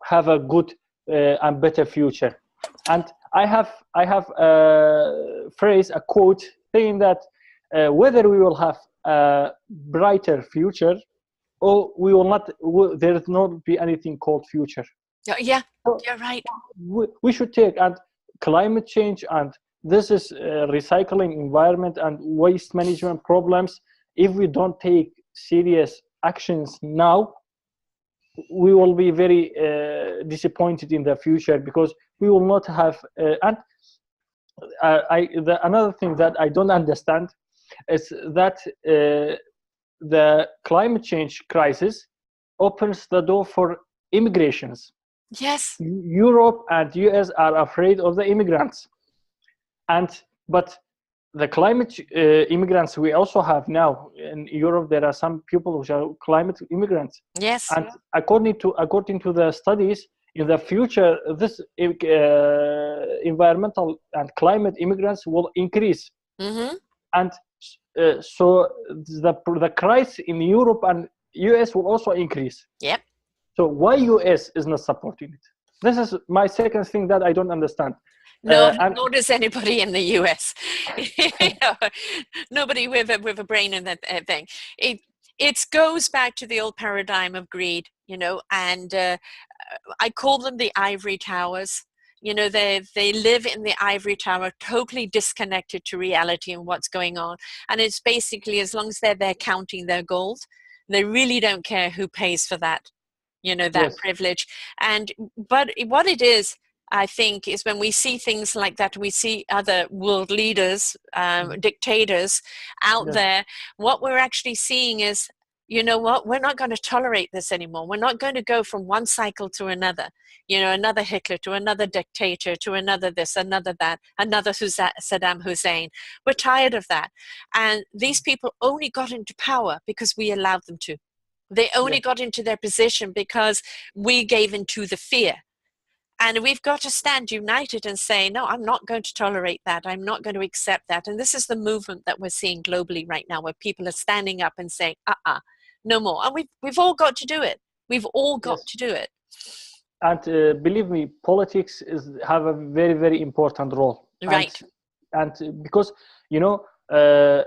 have a good and better future. And I have a phrase, a quote saying that whether we will have a brighter future or we will not, there will not be anything called future. Yeah, you're right. We should take, and climate change, and this is recycling, environment and waste management problems. If we don't take serious actions now, we will be very disappointed in the future, because we will not have another thing that I don't understand is that the climate change crisis opens the door for immigrations. Yes. Europe and US are afraid of the immigrants, but the climate immigrants we also have now in Europe, there are some people who are climate immigrants. Yes. And according to the studies, in the future, this environmental and climate immigrants will increase. And so the crisis in Europe and US will also increase. Yep. So why US is not supporting it? This is my second thing that I don't understand. No, nor does anybody in the US. Nobody with a brain in that thing. It goes back to the old paradigm of greed, you know, and I call them the ivory towers. You know, they live in the ivory tower, totally disconnected to reality and what's going on. And it's basically, as long as they're there counting their gold, they really don't care who pays for that, you know, that privilege. But what it is, I think, is when we see things like that, we see other world leaders, dictators out there, what we're actually seeing is, you know what, we're not going to tolerate this anymore. We're not going to go from one cycle to another, you know, another Hitler to another dictator to another this, another that, another Saddam Hussein. We're tired of that. And these people only got into power because we allowed them to. They only got into their position because we gave into the fear. And we've got to stand united and say, no, I'm not going to tolerate that. I'm not going to accept that. And this is the movement that we're seeing globally right now, where people are standing up and saying, no more. And we've all got to do it. We've all got to do it. And believe me, politics have a very, very important role. Right. And because, you know,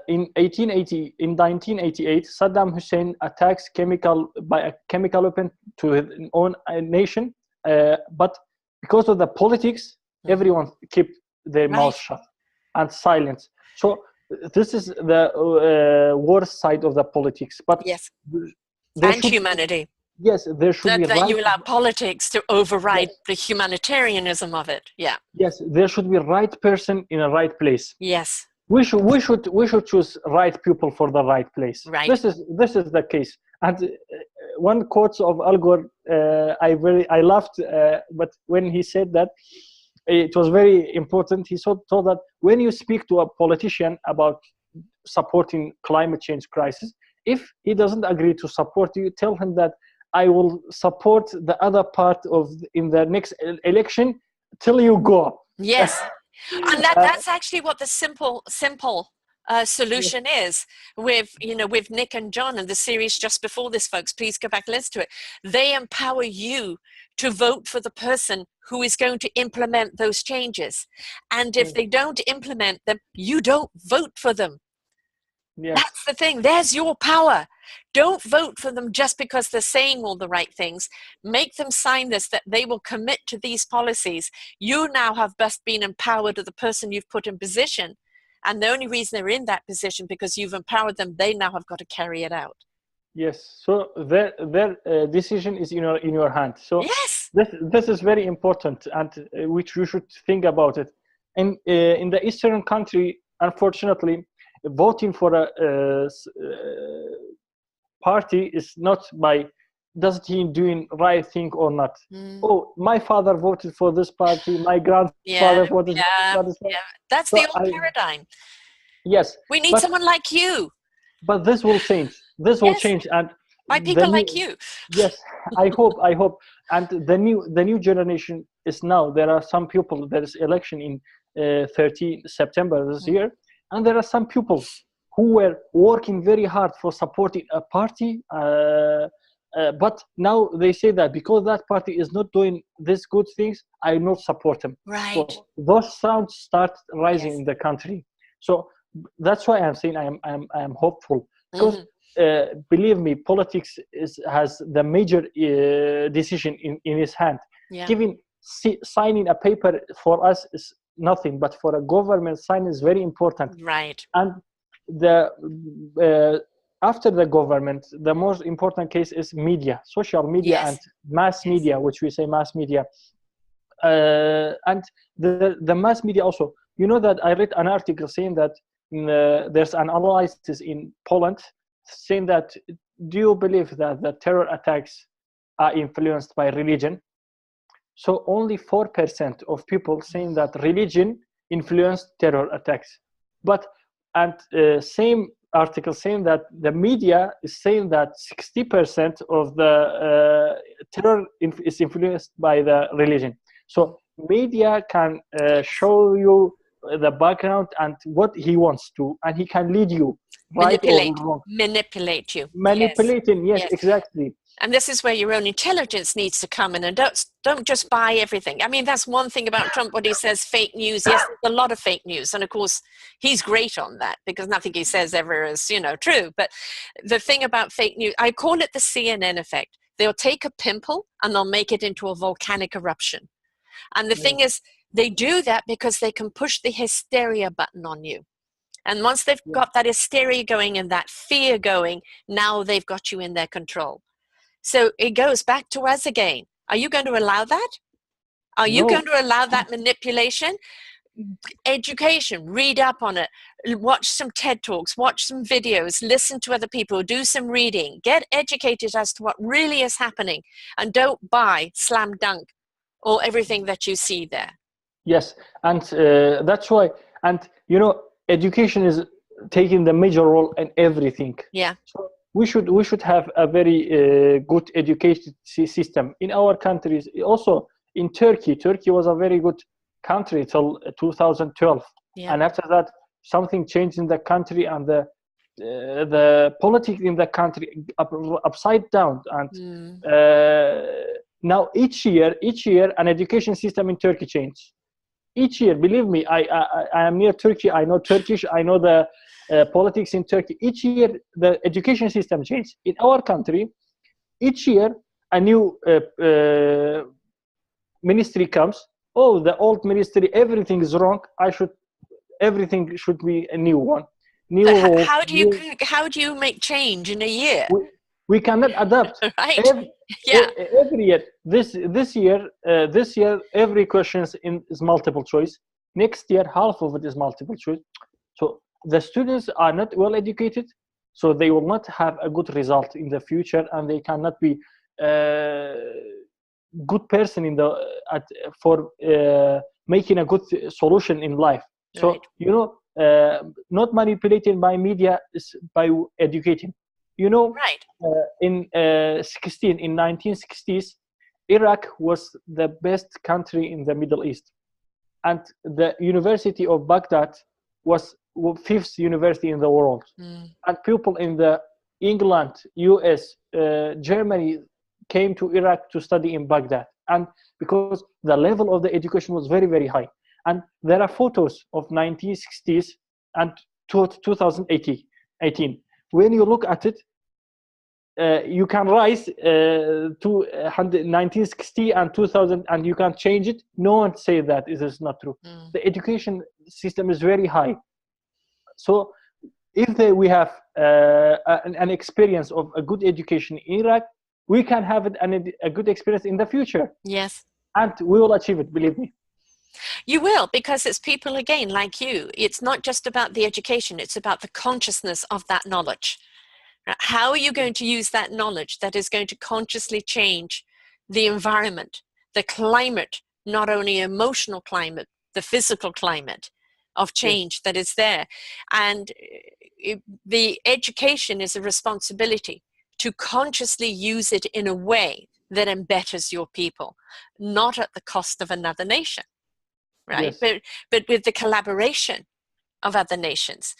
in 1988, Saddam Hussein attacks by a chemical weapon to his own nation, but because of the politics, everyone kept their mouth shut and silence. So this is the worst side of the politics. But and humanity. Yes, there should be that you allow politics to override the humanitarianism of it. Yeah. Yes, there should be right person in a right place. Yes. We should choose right people for the right place. Right. This is the case. And one quote of Al Gore, I laughed, but when he said that, it was very important. He told that when you speak to a politician about supporting climate change crisis, if he doesn't agree to support you, tell him that I will support the other part in the next election till you go. Yes. And that's actually what the simple solution is with Nick and John and the series just before this, folks. Please go back and listen to it. They empower you to vote for the person who is going to implement those changes. And if they don't implement them, you don't vote for them. That's the thing. There's your power. Don't vote for them just because they're saying all the right things. Make them sign this, that they will commit to these policies. You now have best been empowered of the person you've put in position. And the only reason they're in that position because you've empowered them, they now have got to carry it out. Yes, so their decision is in your hand. So yes, this is very important, and which you should think about it. And in the Eastern country, unfortunately, voting for a party is not by does he doing right thing or not. Oh, my father voted for this party, my grandfather voted for this party. That's so the old paradigm. Yes, we need someone like you. But this will change. This will change, and by people like you. Yes, I hope. And the new generation is now. There are some people. There is election in 13 September this year, and there are some people who were working very hard for supporting a party. But now they say that because that party is not doing these good things, I not support them. Right. So those sounds start rising in the country. So that's why I'm saying I am hopeful, because believe me, politics has the major decision in his hand. Signing a paper for us is nothing, but for a government, sign is very important. Right. And after the government, the most important case is media, social media, and mass media, which we say mass media. And the mass media also. You know that I read an article saying that there's an analysis in Poland saying that, do you believe that the terror attacks are influenced by religion? So only 4% of people saying that religion influenced terror attacks. Same article saying that the media is saying that 60% of the terror is influenced by the religion. So media can show you the background and what he wants to, and he can lead you right or wrong. Manipulate you. Manipulating, yes, exactly. And this is where your own intelligence needs to come in, and don't just buy everything. I mean, that's one thing about Trump, what he says, fake news. Yes, there's a lot of fake news. And of course, he's great on that because nothing he says ever is, true. But the thing about fake news, I call it the CNN effect. They'll take a pimple and they'll make it into a volcanic eruption. And the thing is, they do that because they can push the hysteria button on you. And once they've got that hysteria going and that fear going, now they've got you in their control. So it goes back to us again. Are you going to allow that? Are you going to allow that manipulation? Education, read up on it, watch some TED Talks, watch some videos, listen to other people, do some reading, get educated as to what really is happening, and don't buy slam dunk or everything that you see there. Yes, and that's why, and education is taking the major role in everything. Yeah. So we should have a very good education system in our countries. Also in Turkey was a very good country till 2012, and after that something changed in the country, and the politics in the country upside down, and now each year an education system in Turkey changes. Each year, believe me, I am near Turkey. I know Turkish. I know the politics in Turkey. Each year, the education system changes. In our country, each year, a new ministry comes. Oh, the old ministry, everything is wrong. Everything should be a new one. New rules. How do you make change in a year? We cannot adapt. Right. Every year. This year, every question is multiple choice. Next year, half of it is multiple choice. So the students are not well educated, so they will not have a good result in the future, and they cannot be good person for making a good solution in life. So not manipulating by media is by educating. In 1960s, Iraq was the best country in the Middle East, and the University of Baghdad was 5th university in the world. And people in the England, US, Germany came to Iraq to study in Baghdad, and because the level of the education was very, very high. And there are photos of 1960s and 2018. When you look at it, you can rise to 1960 and 2000 and you can change it. No one say that it is not true. The education system is very high. So if we have an experience of a good education in Iraq, we can have it a good experience in the future. Yes. And we will achieve it, believe me. You will, because it's people, again, like you. It's not just about the education, it's about the consciousness of that knowledge. How are you going to use that knowledge that is going to consciously change the environment, the climate, not only emotional climate, the physical climate of change that is there. And the education is a responsibility to consciously use it in a way that embetters your people, not at the cost of another nation, right? Yes. But with the collaboration of other nations.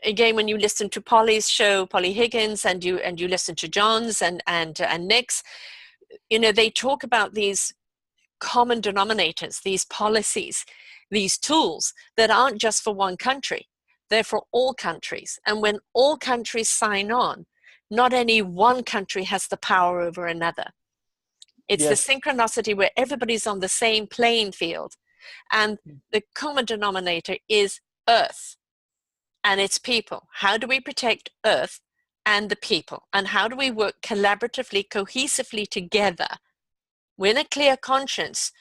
Again, when you listen to Polly's show, Polly Higgins, and you listen to John's and Nick's, they talk about these common denominators, these policies, these tools that aren't just for one country, they're for all countries. And when all countries sign on, not any one country has the power over another. It's the synchronicity where everybody's on the same playing field. And the common denominator is Earth and its people. How do we protect Earth and the people? And how do we work collaboratively, cohesively together with a clear conscience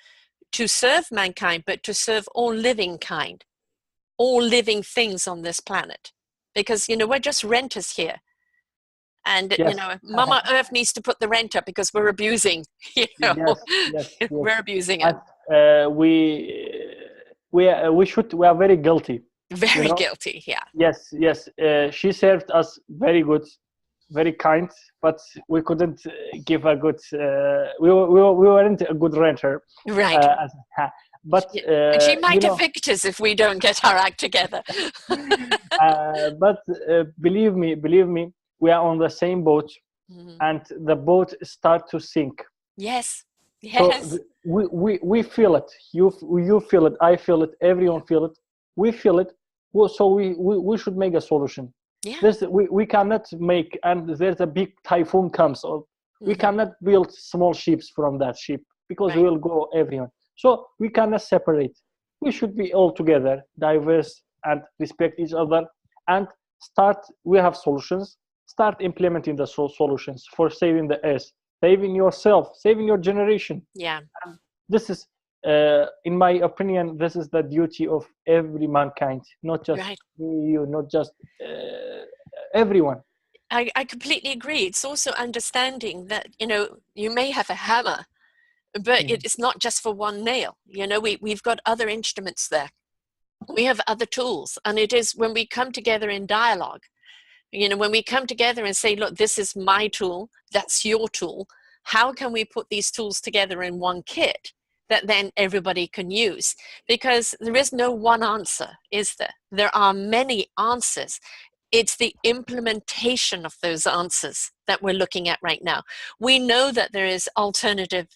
to serve mankind, but to serve all living kind, all living things on this planet? Because, we're just renters here. And, Mama Earth needs to put the rent up because we're abusing, we're abusing it. We are very guilty. Very guilty, yeah. Yes. She served us very good, very kind, but we couldn't give a good, we weren't a good renter. Right. But and she might evict us if we don't get our act together. But believe me, we are on the same boat, and the boat start to sink. Yes. So we feel it. You feel it. I feel it. Everyone feel it. We feel it. So we should make a solution. Yeah. We cannot make, and there's a big typhoon comes. We cannot build small ships from that ship because we will go everyone. So we cannot separate. We should be all together, diverse, and respect each other, and start. We have solutions. Start implementing the solutions for saving the earth, saving yourself, saving your generation. Yeah. And this is, in my opinion, this is the duty of every mankind, not just you, not just everyone. I completely agree. It's also understanding that, you may have a hammer, but it's not just for one nail. We've got other instruments there. We have other tools. And it is when we come together in dialogue, when we come together and say, look, this is my tool, that's your tool. How can we put these tools together in one kit that then everybody can use? Because there is no one answer, is there? There are many answers. It's the implementation of those answers that we're looking at right now. We know that there is alternative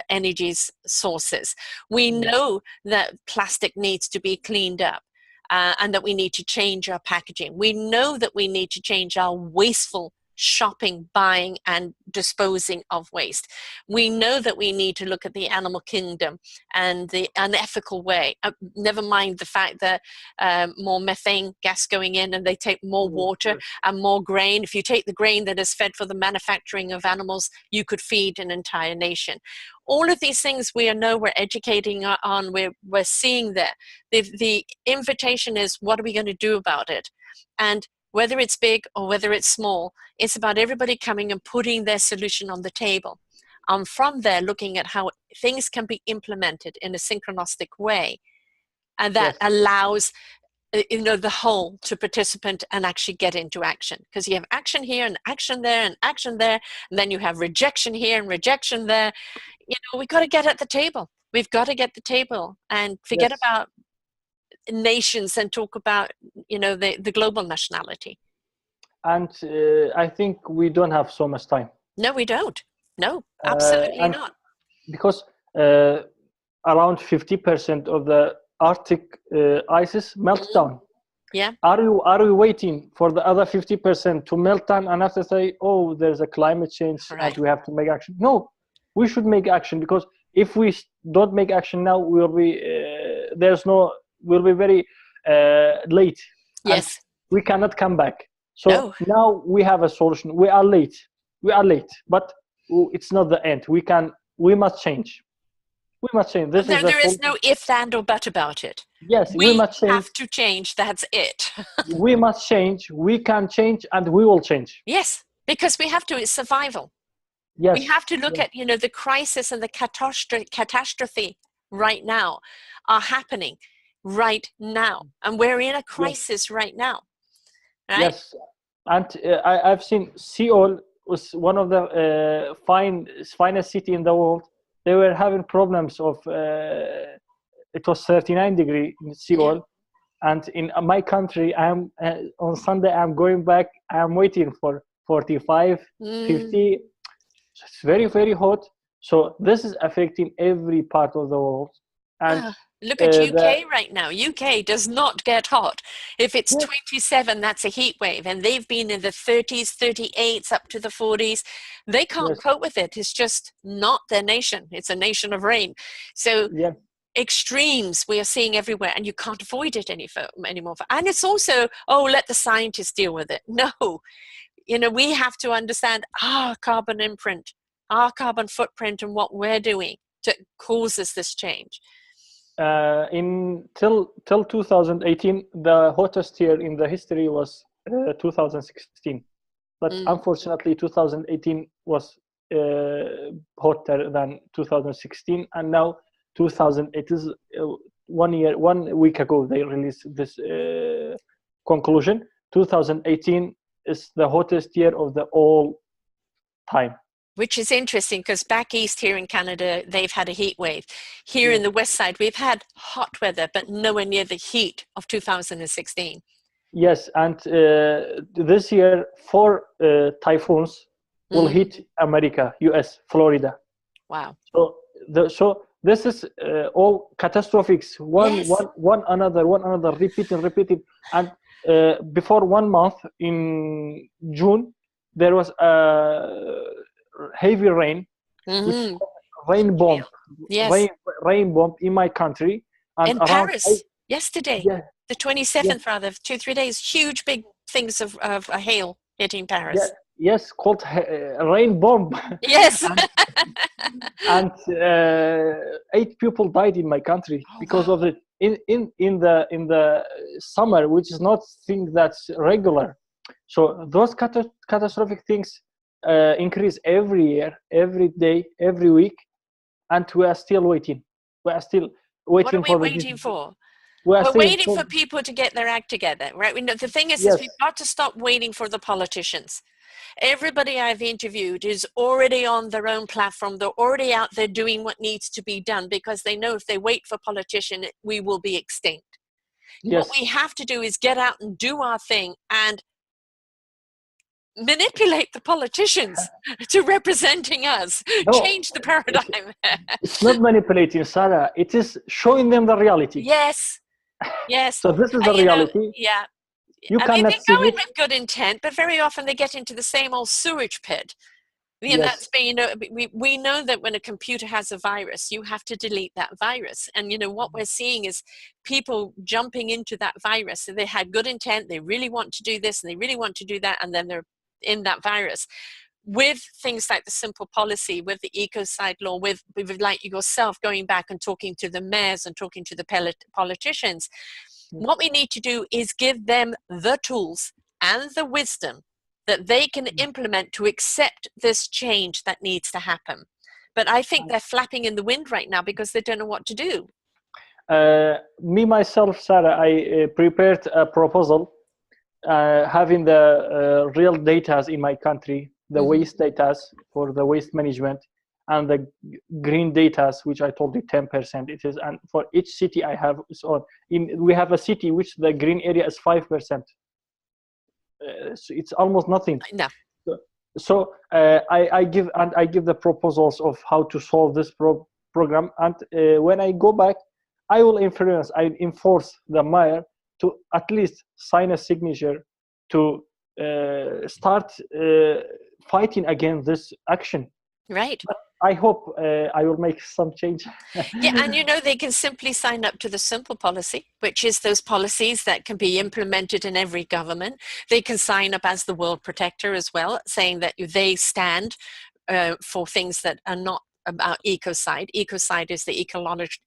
energies sources. We know that plastic needs to be cleaned up. And that we need to change our packaging. We know that we need to change our wasteful shopping, buying, and disposing of waste. We know that we need to look at the animal kingdom and the unethical way. Never mind the fact that more methane gas going in and they take more water and more grain. If you take the grain that is fed for the manufacturing of animals, you could feed an entire nation. All of these things we know, we're educating on, we're seeing that. The invitation is, what are we going to do about it? And whether it's big or whether it's small, it's about everybody coming and putting their solution on the table. From there, looking at how things can be implemented in a synchronistic way, and that allows the whole to participate and actually get into action. Because you have action here and action there and action there, and then you have rejection here and rejection there. We've got to get at the table. We've got to get the table and forget about nations and talk about the global nationality. And I think we don't have so much time. No, we don't. No, absolutely not. Because around 50% of the Arctic ices melt down. Yeah. Are we waiting for the other 50% to melt down and after say, oh, there's a climate change and we have to make action? No, we should make action, because if we don't make action now, we'll be we'll be very late. Yes. And we cannot come back. So now we have a solution. We are late, but it's not the end. We must change. We must change. There is no if, and, or but about it. Yes, we must change. Have to change. That's it. We must change. We can change, and we will change. Yes, because we have to. It's survival. Yes. We have to look at, the crisis and the catastrophe right now are happening right now, and we're in a crisis right now. Right? Yes, and I've seen Seoul was one of the finest city in the world. They were having problems of it was 39 degrees in Seoul, and in my country, I'm on Sunday I'm going back. I'm waiting for 45, 50. It's very, very hot. So this is affecting every part of the world. And look at UK right now. UK does not get hot. If it's 27, that's a heat wave, and they've been in the 30s, 38s, up to the 40s. They can't cope with it. It's just not their nation. It's a nation of rain. So extremes we are seeing everywhere, and you can't avoid it anymore. And it's also, let the scientists deal with it. No, we have to understand our carbon imprint, our carbon footprint, and what we're doing to causes this change. Till 2018, the hottest year in the history was 2016, but unfortunately 2018 was hotter than 2016, and now 2008 is 1 week ago they released this conclusion. 2018 is the hottest year of the all time. Which is interesting, because back east here in Canada, they've had a heat wave. Here in the west side, we've had hot weather, but nowhere near the heat of 2016. Yes, and this year, 4 typhoons will hit America, US, Florida. Wow. So this is all catastrophics. One another, repeating. And before 1 month, in June, there was a heavy rain, rain bomb in my country, and in Paris yesterday, the 27th, rather 2-3 days, huge big things of hail hitting Paris. Yes, called rain bomb. Yes. and 8 people died in my country because of it. In the summer, which is not thing that's regular. So those catastrophic things increase every year, every day, every week, and we are still waiting. We are still waiting. What are we waiting for? We're waiting for people to get their act together, right? The thing is we've got to stop waiting for the politicians. Everybody I've interviewed is already on their own platform. They're already out there doing what needs to be done, because they know if they wait for politician, we will be extinct. What we have to do is get out and do our thing and manipulate the politicians to representing us. Change the paradigm. It's not manipulating, Sarah. It is showing them the reality. Yes. So this is the reality. They go in with good intent, but very often they get into the same old sewage pit. That's been, we know that when a computer has a virus, you have to delete that virus. And what we're seeing is people jumping into that virus. So they had good intent, they really want to do this and they really want to do that, and then they're in that virus. With things like the simple policy, with the ecocide law, with like yourself going back and talking to the mayors and talking to the politicians, what we need to do is give them the tools and the wisdom that they can implement to accept this change that needs to happen. But I think they're flapping in the wind right now because they don't know what to do. Me, myself, Sarah, I prepared a proposal having the real data in my country, the waste data for the waste management, and the green data, which I told you 10% it is. And for each city I have, we have a city which the green area is 5%. So it's almost nothing. No. So I give the proposals of how to solve this program, and when I go back, I will enforce the mayor to at least sign a signature to start fighting against this action. Right. But I hope I will make some change. Yeah, and you know, they can simply sign up to the simple policy, which is those policies that can be implemented in every government. They can sign up as the world protector as well, saying that they stand for things that are not about ecocide. Ecocide is the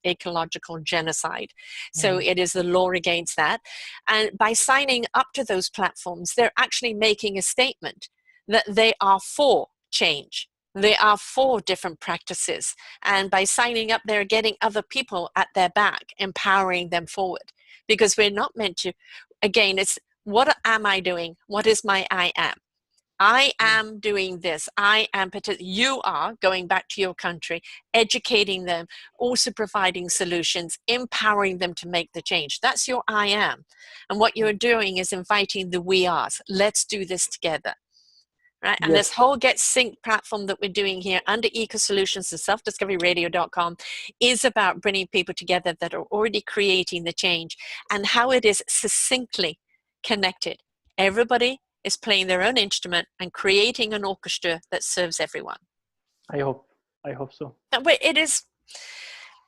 ecological genocide. So it is the law against that. And by signing up to those platforms, they're actually making a statement that they are for change. They are for different practices. And by signing up, they're getting other people at their back, empowering them forward. Because we're not meant to, again, it's what am I doing? What is my I am? I am doing this. I am, you are going back to your country, educating them, also providing solutions, empowering them to make the change. That's your I am. And what you're doing is inviting the we are's. Let's do this together. Right? And Yes. this whole Get Synced platform that we're doing here under Eco Solutions and selfdiscoveryradio.com is about bringing people together that are already creating the change and how it is succinctly connected. Everybody is playing their own instrument and creating an orchestra that serves everyone. I hope so.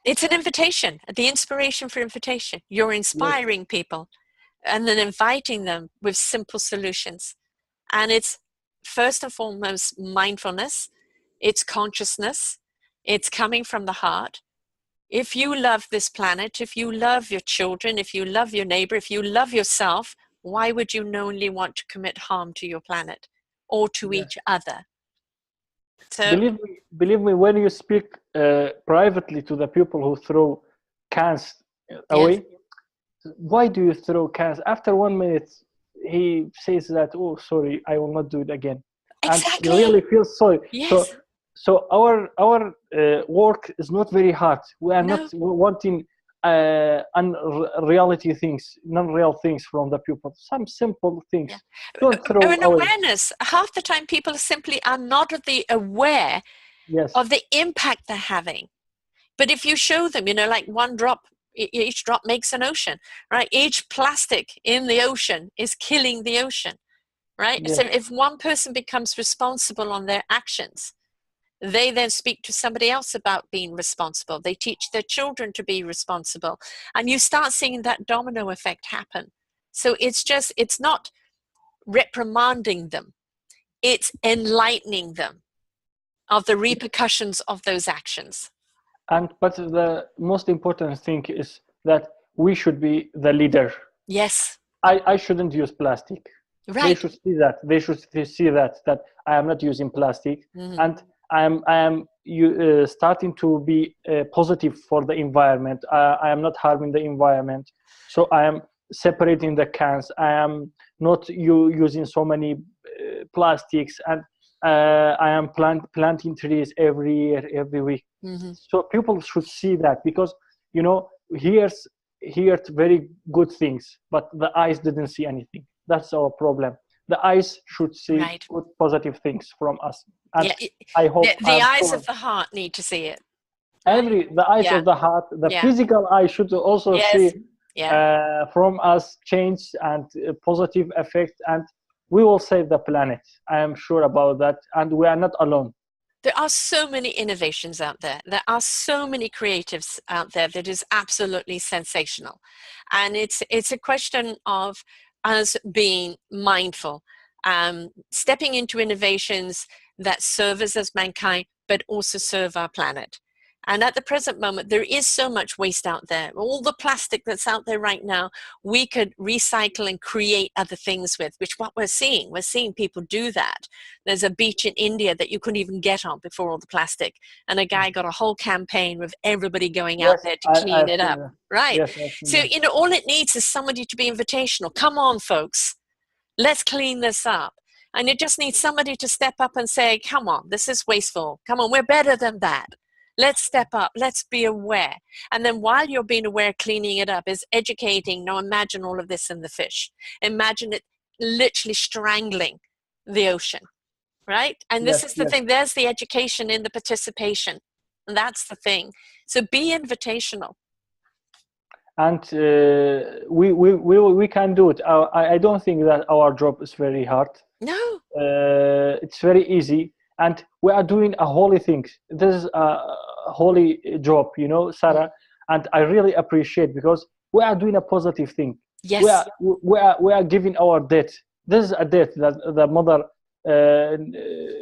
It's an invitation, the inspiration for invitation. You're inspiring people and then inviting them with simple solutions. And it's first and foremost mindfulness, it's consciousness, it's coming from the heart. If you love this planet, if you love your children, if you love your neighbor, if you love yourself, why would you knowingly want to commit harm to your planet or to each other? So believe me, when you speak privately to the people who throw cans away, why do you throw cans? After 1 minute, he says that, oh, sorry, I will not do it again. Exactly. And he really feels sorry. Yes. So our work is not very hard. We are not wanting unreality things, non-real things from the people. Some simple things. Don't throw an away. awareness. Half the time people simply are not aware of the impact they're having. But if you show them, like one drop, each drop makes an ocean, right? Each plastic in the ocean is killing the ocean, right? Yes. So if one person becomes responsible on their actions, they then speak to somebody else about being responsible. They teach their children to be responsible. And you start seeing that domino effect happen. So it's not reprimanding them. It's enlightening them of the repercussions of those actions. But the most important thing is that we should be the leader. Yes. I shouldn't use plastic. Right. They should see that. They should see that I am not using plastic, and I am starting to be positive for the environment. I am not harming the environment. So I am separating the cans. I am not using so many plastics, and I am planting trees every year, every week. So people should see that, because here's very good things, but the eyes didn't see anything. That's our problem. The eyes should see good, positive things from us. And I hope the eyes of the heart need to see it. The eyes of the heart, the physical eye should also see from us change and positive effect, and we will save the planet. I am sure about that, and we are not alone. There are so many innovations out there. There are so many creatives out there that is absolutely sensational. And it's a question of us being mindful, stepping into innovations that serve us as mankind, but also serve our planet. And at the present moment, there is so much waste out there. All the plastic that's out there right now, we could recycle and create other things with, which what we're seeing people do that. There's a beach in India that you couldn't even get on before all the plastic. And a guy got a whole campaign with everybody going out there to clean it up. Right. Yes, so, all it needs is somebody to be invitational. Come on, folks, let's clean this up. And it just needs somebody to step up and say, come on, this is wasteful. Come on, we're better than that. Let's step up. Let's be aware. And then while you're being aware, cleaning it up is educating. Now imagine all of this in the fish. Imagine it literally strangling the ocean, right? And this is the thing. There's the education in the participation. And that's the thing. So be invitational. and we can do it. I don't think that our job is very hard. No. It's very easy, and we are doing a holy thing. This is a holy job, you know, Sarah, and I really appreciate, because we are doing a positive thing. Yes. We are giving our debt. This is a debt that the mother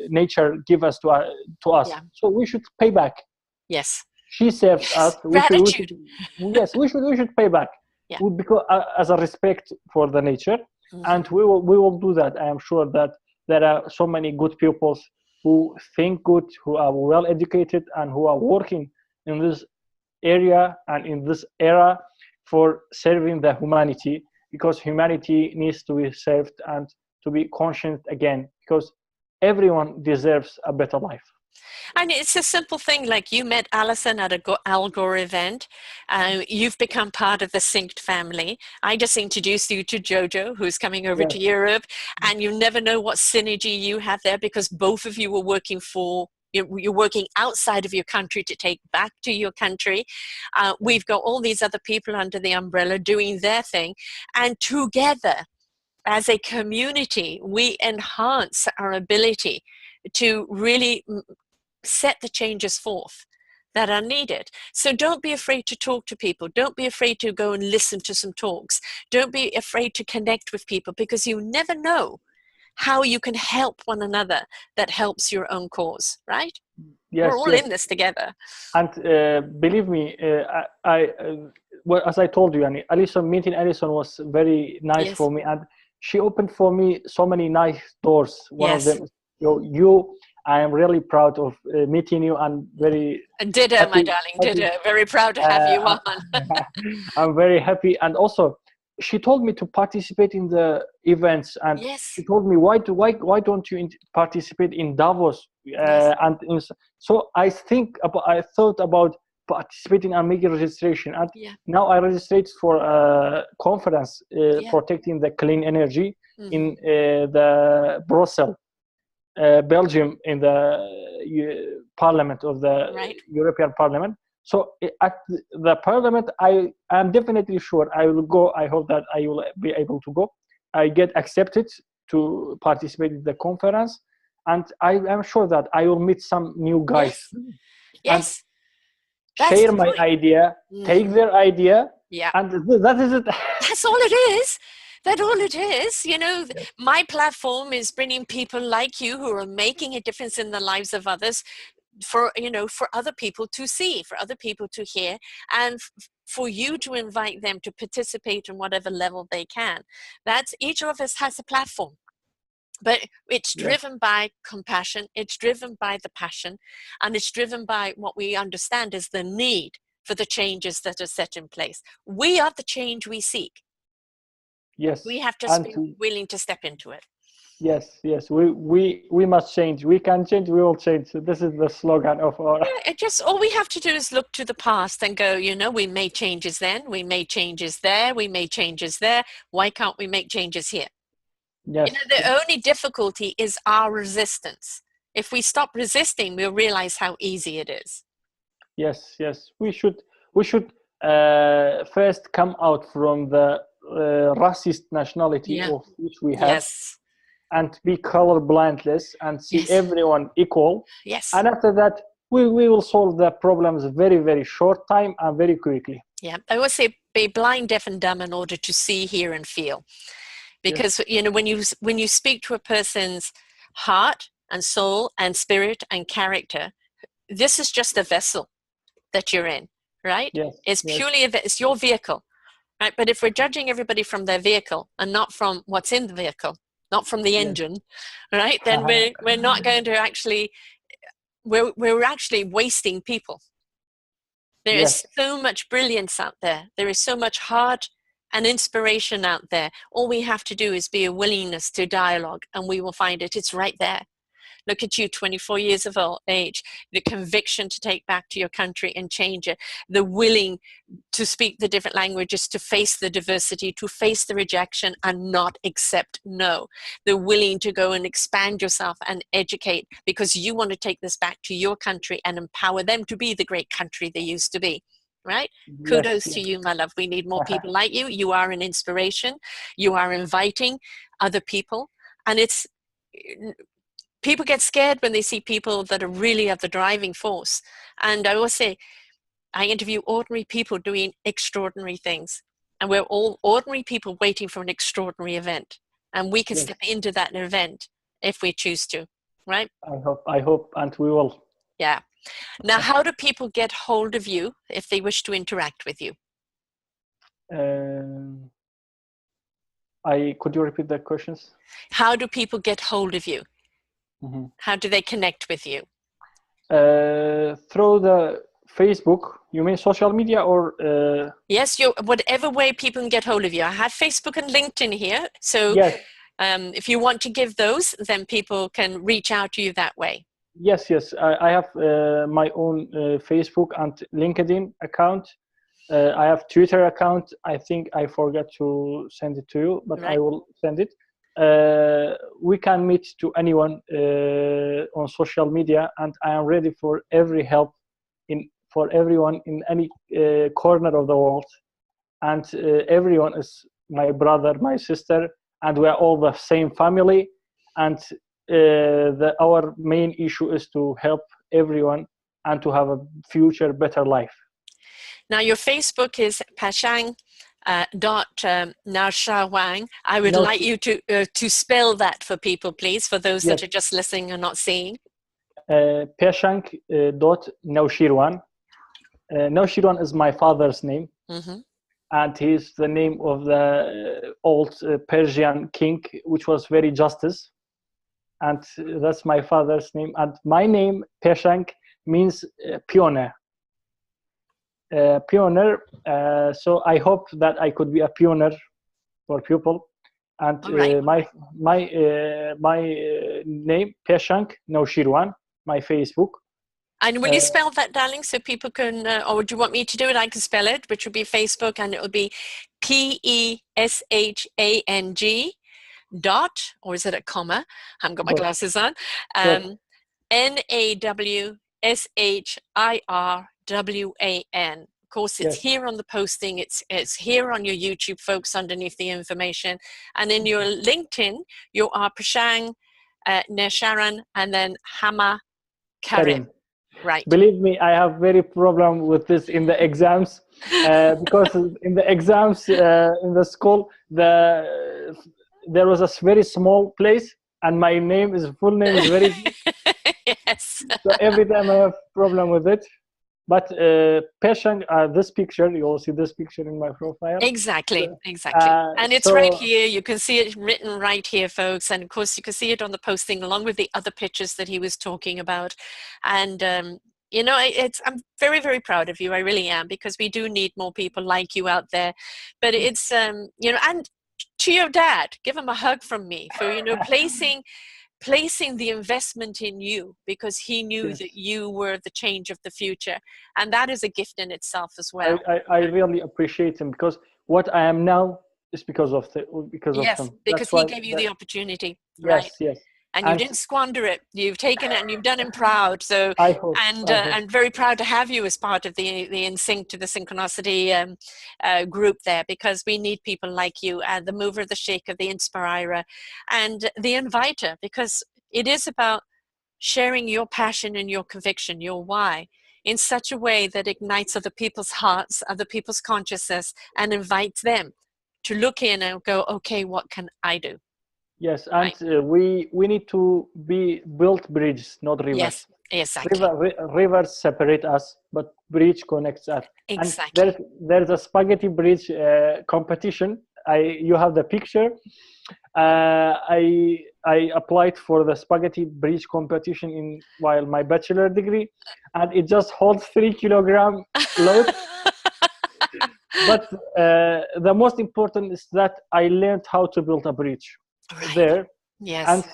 nature give us to us. Yeah. So we should pay back. Yes. She serves us. Gratitude. Yes, we should pay back. Yeah. Because as a respect for the nature, and we will do that. I am sure that there are so many good pupils who think good, who are well educated, and who are working in this area and in this era for serving the humanity, because humanity needs to be served and to be conscious again, because everyone deserves a better life. And it's a simple thing, like you met Alison at a Al Gore event. You've become part of the Synced family. I just introduced you to Jojo, who's coming over to Europe, and you never know what synergy you have there, because both of you were working you're working outside of your country to take back to your country. We've got all these other people under the umbrella doing their thing, and together as a community, we enhance our ability to really set the changes forth that are needed. So don't be afraid to talk to people. Don't be afraid to go and listen to some talks. Don't be afraid to connect with people, because you never know how you can help one another that helps your own cause, right? Yes, we're all in this together. And believe me, well, as I told you, meeting Alison was very nice for me, and she opened for me so many nice doors. One of them, I am really proud of meeting you, and very ditto, happy, my darling, ditto. Very proud to have you on. I'm very happy, and also she told me to participate in the events, and she told me why don't you participate in Davos, so I thought about participating and making registration, and now I registered for a conference protecting the clean energy in the Brussels, Belgium, in the Parliament of the European Parliament. So at the Parliament, I am definitely sure I will go. I hope that I will be able to go. I get accepted to participate in the conference, and I am sure that I will meet some new guys. Yes. Share my idea, take their idea, and that is it. That's all it is. That's all it is. You know, my platform is bringing people like you who are making a difference in the lives of others, for other people to see, for other people to hear, and for you to invite them to participate in whatever level they can. That's, each of us has a platform, but it's driven by compassion, it's driven by the passion, and it's driven by what we understand is the need for the changes that are set in place. We are the change we seek. Yes. We have to be willing to step into it. Yes, we must change. We can change, we will change. So this is the slogan of our... all we have to do is look to the past and go, we made changes then, we made changes there, we made changes there. Why can't we make changes here? Yes. The only difficulty is our resistance. If we stop resisting, we'll realize how easy it is. Yes. We should first come out from the racist nationality of which we have, and be colorblindless and see everyone equal. Yes. And after that, we will solve the problems very, very short time and very quickly. Yeah, I always say be blind, deaf, and dumb in order to see, hear, and feel. Because when you speak to a person's heart and soul and spirit and character, this is just a vessel that you're in, right? Yes. It's purely it's your vehicle, right? But if we're judging everybody from their vehicle and not from what's in the vehicle, not from the engine, right? Then we're not going to actually, we're actually wasting people. There is so much brilliance out there. There is so much heart and inspiration out there. All we have to do is be a willingness to dialogue, and we will find it. It's right there. Look at you, 24 years of age, the conviction to take back to your country and change it, the willing to speak the different languages, to face the diversity, to face the rejection and not accept no, the willing to go and expand yourself and educate because you want to take this back to your country and empower them to be the great country they used to be. right? Yes, Kudos yes. to you, my love. We need more people like you. You are an inspiration. You are inviting other people. And it's, people get scared when they see people that are really at the driving force. And I always say, I interview ordinary people doing extraordinary things. And we're all ordinary people waiting for an extraordinary event. And we can Yes. step into that event if we choose to, right? I hope, and we will. Yeah. Now, how do people get hold of you if they wish to interact with you? Could you repeat the questions? How do people get hold of you? Mm-hmm. How do they connect with you? Through the Facebook, you mean social media, or? Yes, whatever way people can get hold of you. I have Facebook and LinkedIn here. So Yes, if you want to give those, then people can reach out to you that way. yes. I have my own Facebook and LinkedIn account. I have Twitter account. I think I forgot to send it to you, but Right. I will send it. We can meet to anyone on social media, and I am ready for every help for everyone in any corner of the world. And everyone is my brother, my sister, and we are all the same family. And our main issue is to help everyone and to have a future, better life. Now, your Facebook is Peshang Naoshawang. I would like you to spell that for people, please, for those that are just listening and not seeing. Peshang dot Naushirwan. Naushirwan is my father's name, and he's the name of the old Persian king, which was very justice. And that's my father's name. And my name, Peshang, means pioneer. So I hope that I could be a pioneer for people. And my name, Peshang Naushirwan, my Facebook. And will you spell that, darling, so people can, or do you want me to do it? I can spell it, which would be Facebook, and it will be Peshang dot, or is it a comma? I haven't got my glasses on. Nawshirwan. Of course, it's here on the posting. It's here on your YouTube, folks, underneath the information. And in your LinkedIn, you are Peshang Nesharan, and then Hama Karim. Right. Believe me, I have very problem with this in the exams because in the exams in the school, there was a very small place, and my full name is very yes. So every time I have problem with it. But Peshang, this picture, you will see this picture in my profile. Exactly. And it's right here. You can see it written right here, folks. And of course, you can see it on the posting along with the other pictures that he was talking about. And, you know, I'm very, very proud of you. I really am, because we do need more people like you out there. But it's, you know, and to your dad, give him a hug from me for, you know, placing the investment in you, because he knew that you were the change of the future, and that is a gift in itself as well. I really appreciate him, because what I am now is because of him. Because he gave you the opportunity, right? Yes. And you didn't squander it. You've taken it and you've done him proud. So I hope. I'm very proud to have you as part of the In Sync to the Synchronicity group there, because we need people like you, the mover, the shaker, the inspirer, and the inviter, because it is about sharing your passion and your conviction, your why, in such a way that ignites other people's hearts, other people's consciousness, and invites them to look in and go, okay, what can I do? Yes, and we need to build bridges, not rivers. Yes, exactly. Rivers separate us, but bridge connects us. Exactly. And there's a spaghetti bridge competition. You have the picture. I applied for the spaghetti bridge competition while my bachelor degree, and it just holds 3 kilogram load. But the most important is that I learned how to build a bridge. There. Yes. And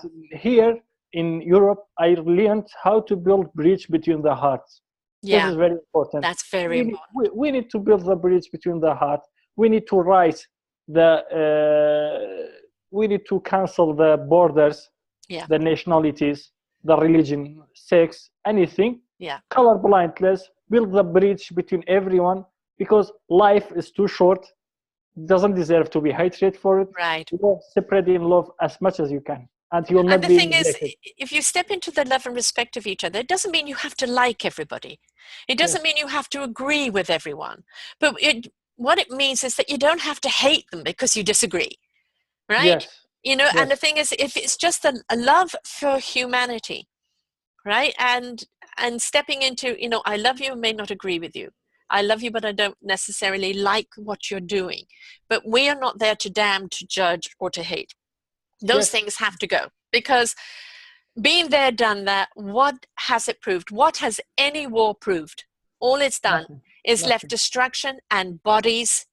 here in Europe, I learned how to build bridge between the hearts. Yeah. This is very important. That's very important. We need to build the bridge between the heart. We need to rise we need to cancel the borders, the nationalities, the religion, sex, anything. Yeah. Colorblindness, build the bridge between everyone, because life is too short, doesn't deserve to be hated for it. Right. Spread in love as much as you can, and you'll not And the be thing is, neglected. if you step into the love and respect of each other, it doesn't mean you have to like everybody. It doesn't mean you have to agree with everyone. But what it means is that you don't have to hate them because you disagree, right? Yes. And the thing is, if it's just a love for humanity, right? And stepping into, I love you, may not agree with you. I love you, but I don't necessarily like what you're doing. But we are not there to damn, to judge, or to hate. Those things have to go, because being there, done that, what has it proved? What has any war proved? All it's done is left destruction and bodies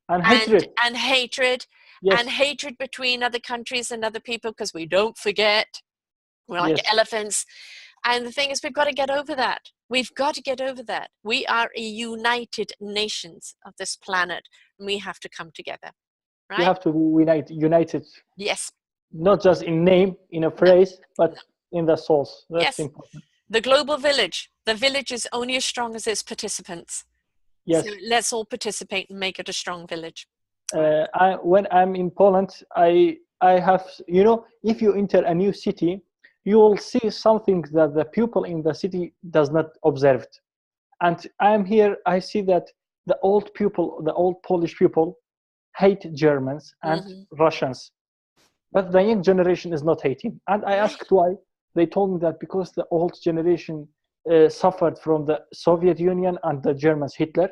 and hatred, and hatred, and hatred between other countries and other people, because we don't forget, we're like elephants. And the thing is, we've got to get over that. We've got to get over that. We are a united nations of this planet, and we have to come together. Right? You have to be united. Yes. Not just in name, in a phrase, but in the souls. That's important. The global village. The village is only as strong as its participants. Yes. So let's all participate and make it a strong village. When I'm in Poland, I have, if you enter a new city, you will see something that the people in the city does not observe. And I'm here, I see that the old Polish people hate Germans and Russians. But the young generation is not hating. And I asked why. They told me that because the old generation suffered from the Soviet Union and the Germans, Hitler,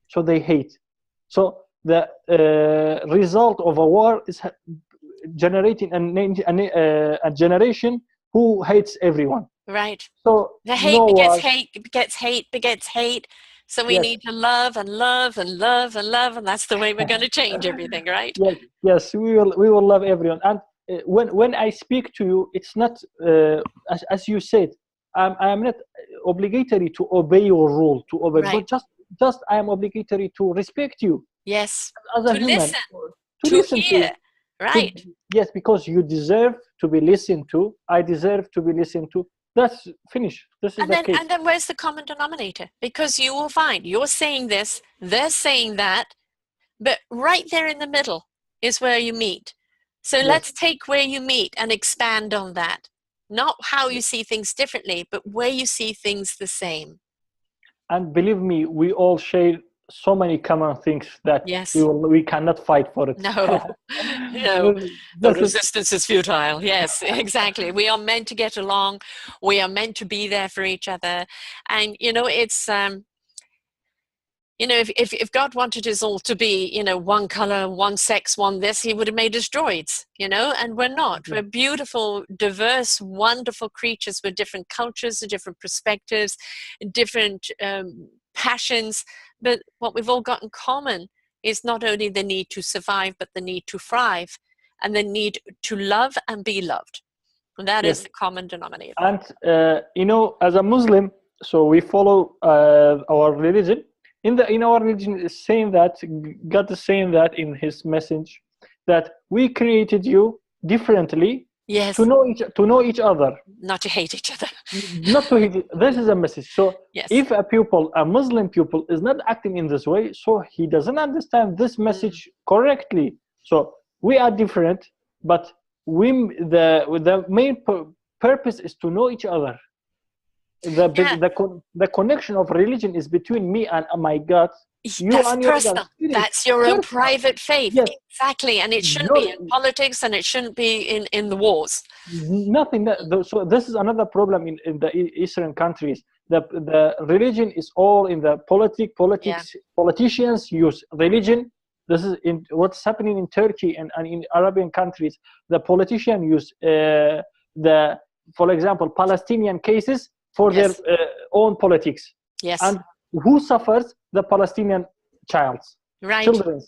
so they hate. So the result of a war is generating a generation who hates everyone. Right. So the hate begets hate. So we need to love and love and love and love, and that's the way we're going to change everything, right? Yes, we will love everyone. And when I speak to you, it's not as you said. I am not obligatory to obey your rule, but just I am obligatory to respect you. Yes. As a human, to listen, hear. Right. Yes, because you deserve to be listened to. I deserve to be listened to. That's finished. This is the case. And then where's the common denominator? Because you will find you're saying this, they're saying that, but right there in the middle is where you meet. So let's take where you meet and expand on that. Not how you see things differently, but where you see things the same. And believe me, we all share so many common things that we cannot fight for it. No. The resistance is futile. Yes, exactly. We are meant to get along. We are meant to be there for each other. And, it's, if God wanted us all to be, one color, one sex, one this, he would have made us droids, and we're not. We're beautiful, diverse, wonderful creatures with different cultures, different perspectives, different passions. But what we've all got in common is not only the need to survive, but the need to thrive and the need to love and be loved. And that is the common denominator. And, as a Muslim, so we follow our religion. In our religion is saying that, God is saying that in his message, that we created you differently to know each other. Not to hate each other. Not to hate. This is a message. So if a Muslim pupil is not acting in this way, so he doesn't understand this message correctly. So we are different, but the main purpose is to know each other. The connection of religion is between me and my God. That's personal. That's your own private faith. Yes. Exactly. And it shouldn't be in politics, and it shouldn't be in the wars. Nothing. So this is another problem in the Eastern countries. The religion is all in the politics. Politicians use religion. This is what's happening in Turkey and in Arabian countries. The politicians use for example, Palestinian cases for their own politics. Yes. And who suffers? The Palestinian children.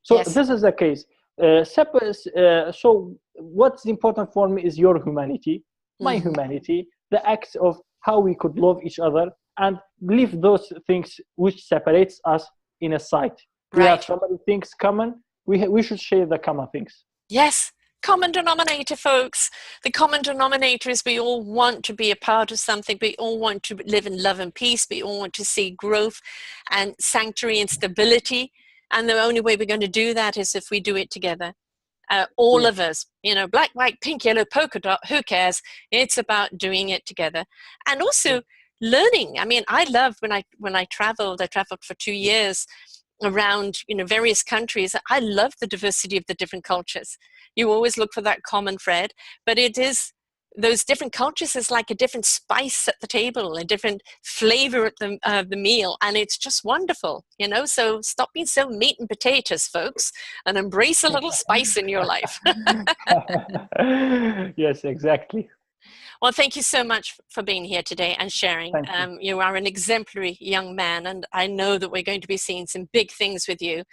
So this is the case. So what's important for me is your humanity, my humanity, the acts of how we could love each other and leave those things which separates us in a side. We have so many things common. We should share the common things. Yes. common denominator, folks. The common denominator is we all want to be a part of something. We all want to live in love and peace. We all want to see growth and sanctuary and stability. And the only way we're going to do that is if we do it together. All of us, you know, black, white, pink, yellow, polka dot, who cares? It's about doing it together. And also learning. I mean, I love when I traveled for 2 years around, you know, various countries. I love the diversity of the different cultures. You always look for that common thread, but it is those different cultures is like a different spice at the table, a different flavor at the meal, and it's just wonderful, you know. So stop being so meat and potatoes, folks, and embrace a little spice in your life. Yes, exactly. Well, thank you so much for being here today and sharing. You are an exemplary young man, and I know that we're going to be seeing some big things with you.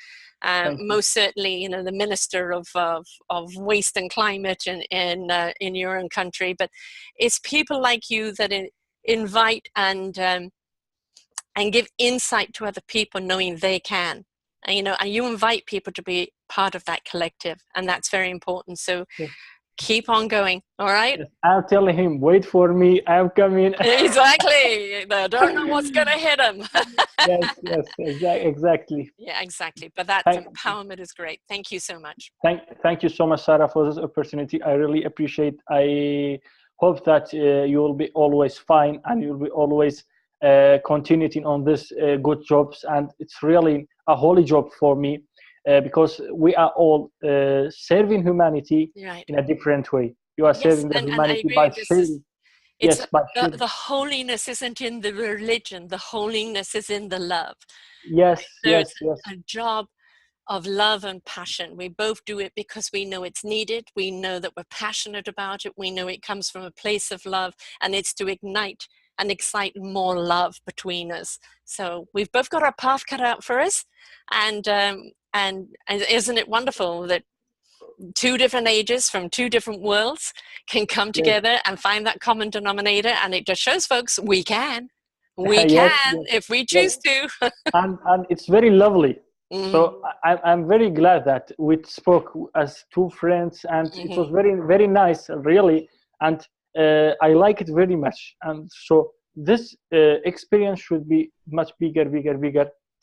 Most certainly, you know, the Minister of Waste and Climate in your own country. But it's people like you that invite and give insight to other people, knowing they can. And, you know, and you invite people to be part of that collective, and that's very important. So. Yes. Keep on going, all right? Yes, I'm telling him, wait for me, I'm coming. Exactly. They don't know what's going to hit them. Yes, exactly. Yeah, exactly. But that empowerment is great. Thank you so much. Thank you so much, Sarah, for this opportunity. I really appreciate. I hope that you will be always fine and you will be always continuing on this good jobs. And it's really a holy job for me. Because we are all serving humanity in a different way. You are serving the humanity by sharing. The holiness isn't in the religion. The holiness is in the love. Yes, There's a job of love and passion. We both do it because we know it's needed. We know that we're passionate about it. We know it comes from a place of love, and it's to ignite and excite more love between us. So we've both got our path cut out for us, and isn't it wonderful that two different ages from two different worlds can come together and find that common denominator? And it just shows folks we can if we choose to. and it's very lovely. So I'm very glad that we spoke as two friends, and it was very, very nice, really. And I like it very much. And so this experience should be much bigger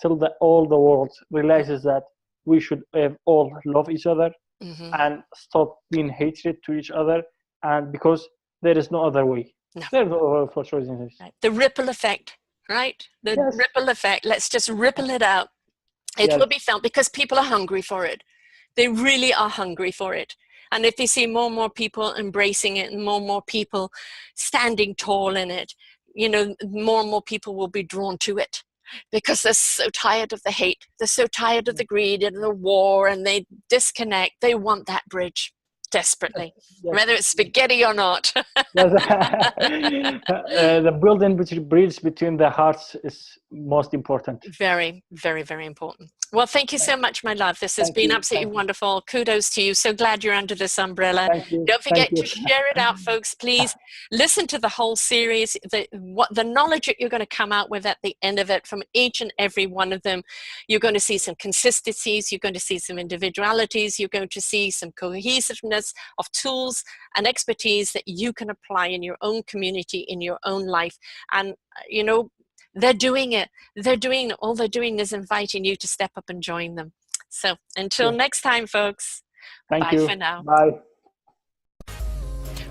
till all the world realizes that we should all love each other and stop being hatred to each other, and because there is no other way. There's no other for choosing this. Right. The ripple effect, right? The ripple effect. Let's just ripple it out. It will be felt because people are hungry for it. They really are hungry for it. And if they see more and more people embracing it and more people standing tall in it, you know, more and more people will be drawn to it. Because they're so tired of the hate, they're so tired of the greed and the war, and they disconnect. They want that bridge desperately, whether it's spaghetti or not. The building bridge between the hearts is most important. Very, very, very important. Well, thank you so much, my love. This has been absolutely wonderful. Kudos to you. So glad you're under this umbrella. Don't forget to share it out, folks. Please listen to the whole series. The knowledge that you're going to come out with at the end of it from each and every one of them. You're going to see some consistencies. You're going to see some individualities. You're going to see some cohesiveness of tools and expertise that you can apply in your own community, in your own life. And, you know, they're doing it. All they're doing is inviting you to step up and join them. So until next time, folks. Thank you. Bye for now. Bye.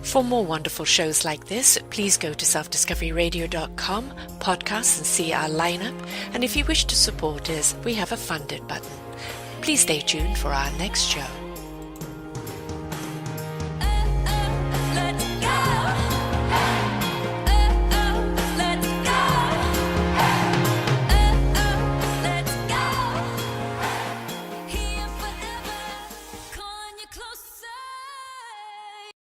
For more wonderful shows like this, please go to selfdiscoveryradio.com, podcasts, and see our lineup. And if you wish to support us, we have a funded button. Please stay tuned for our next show.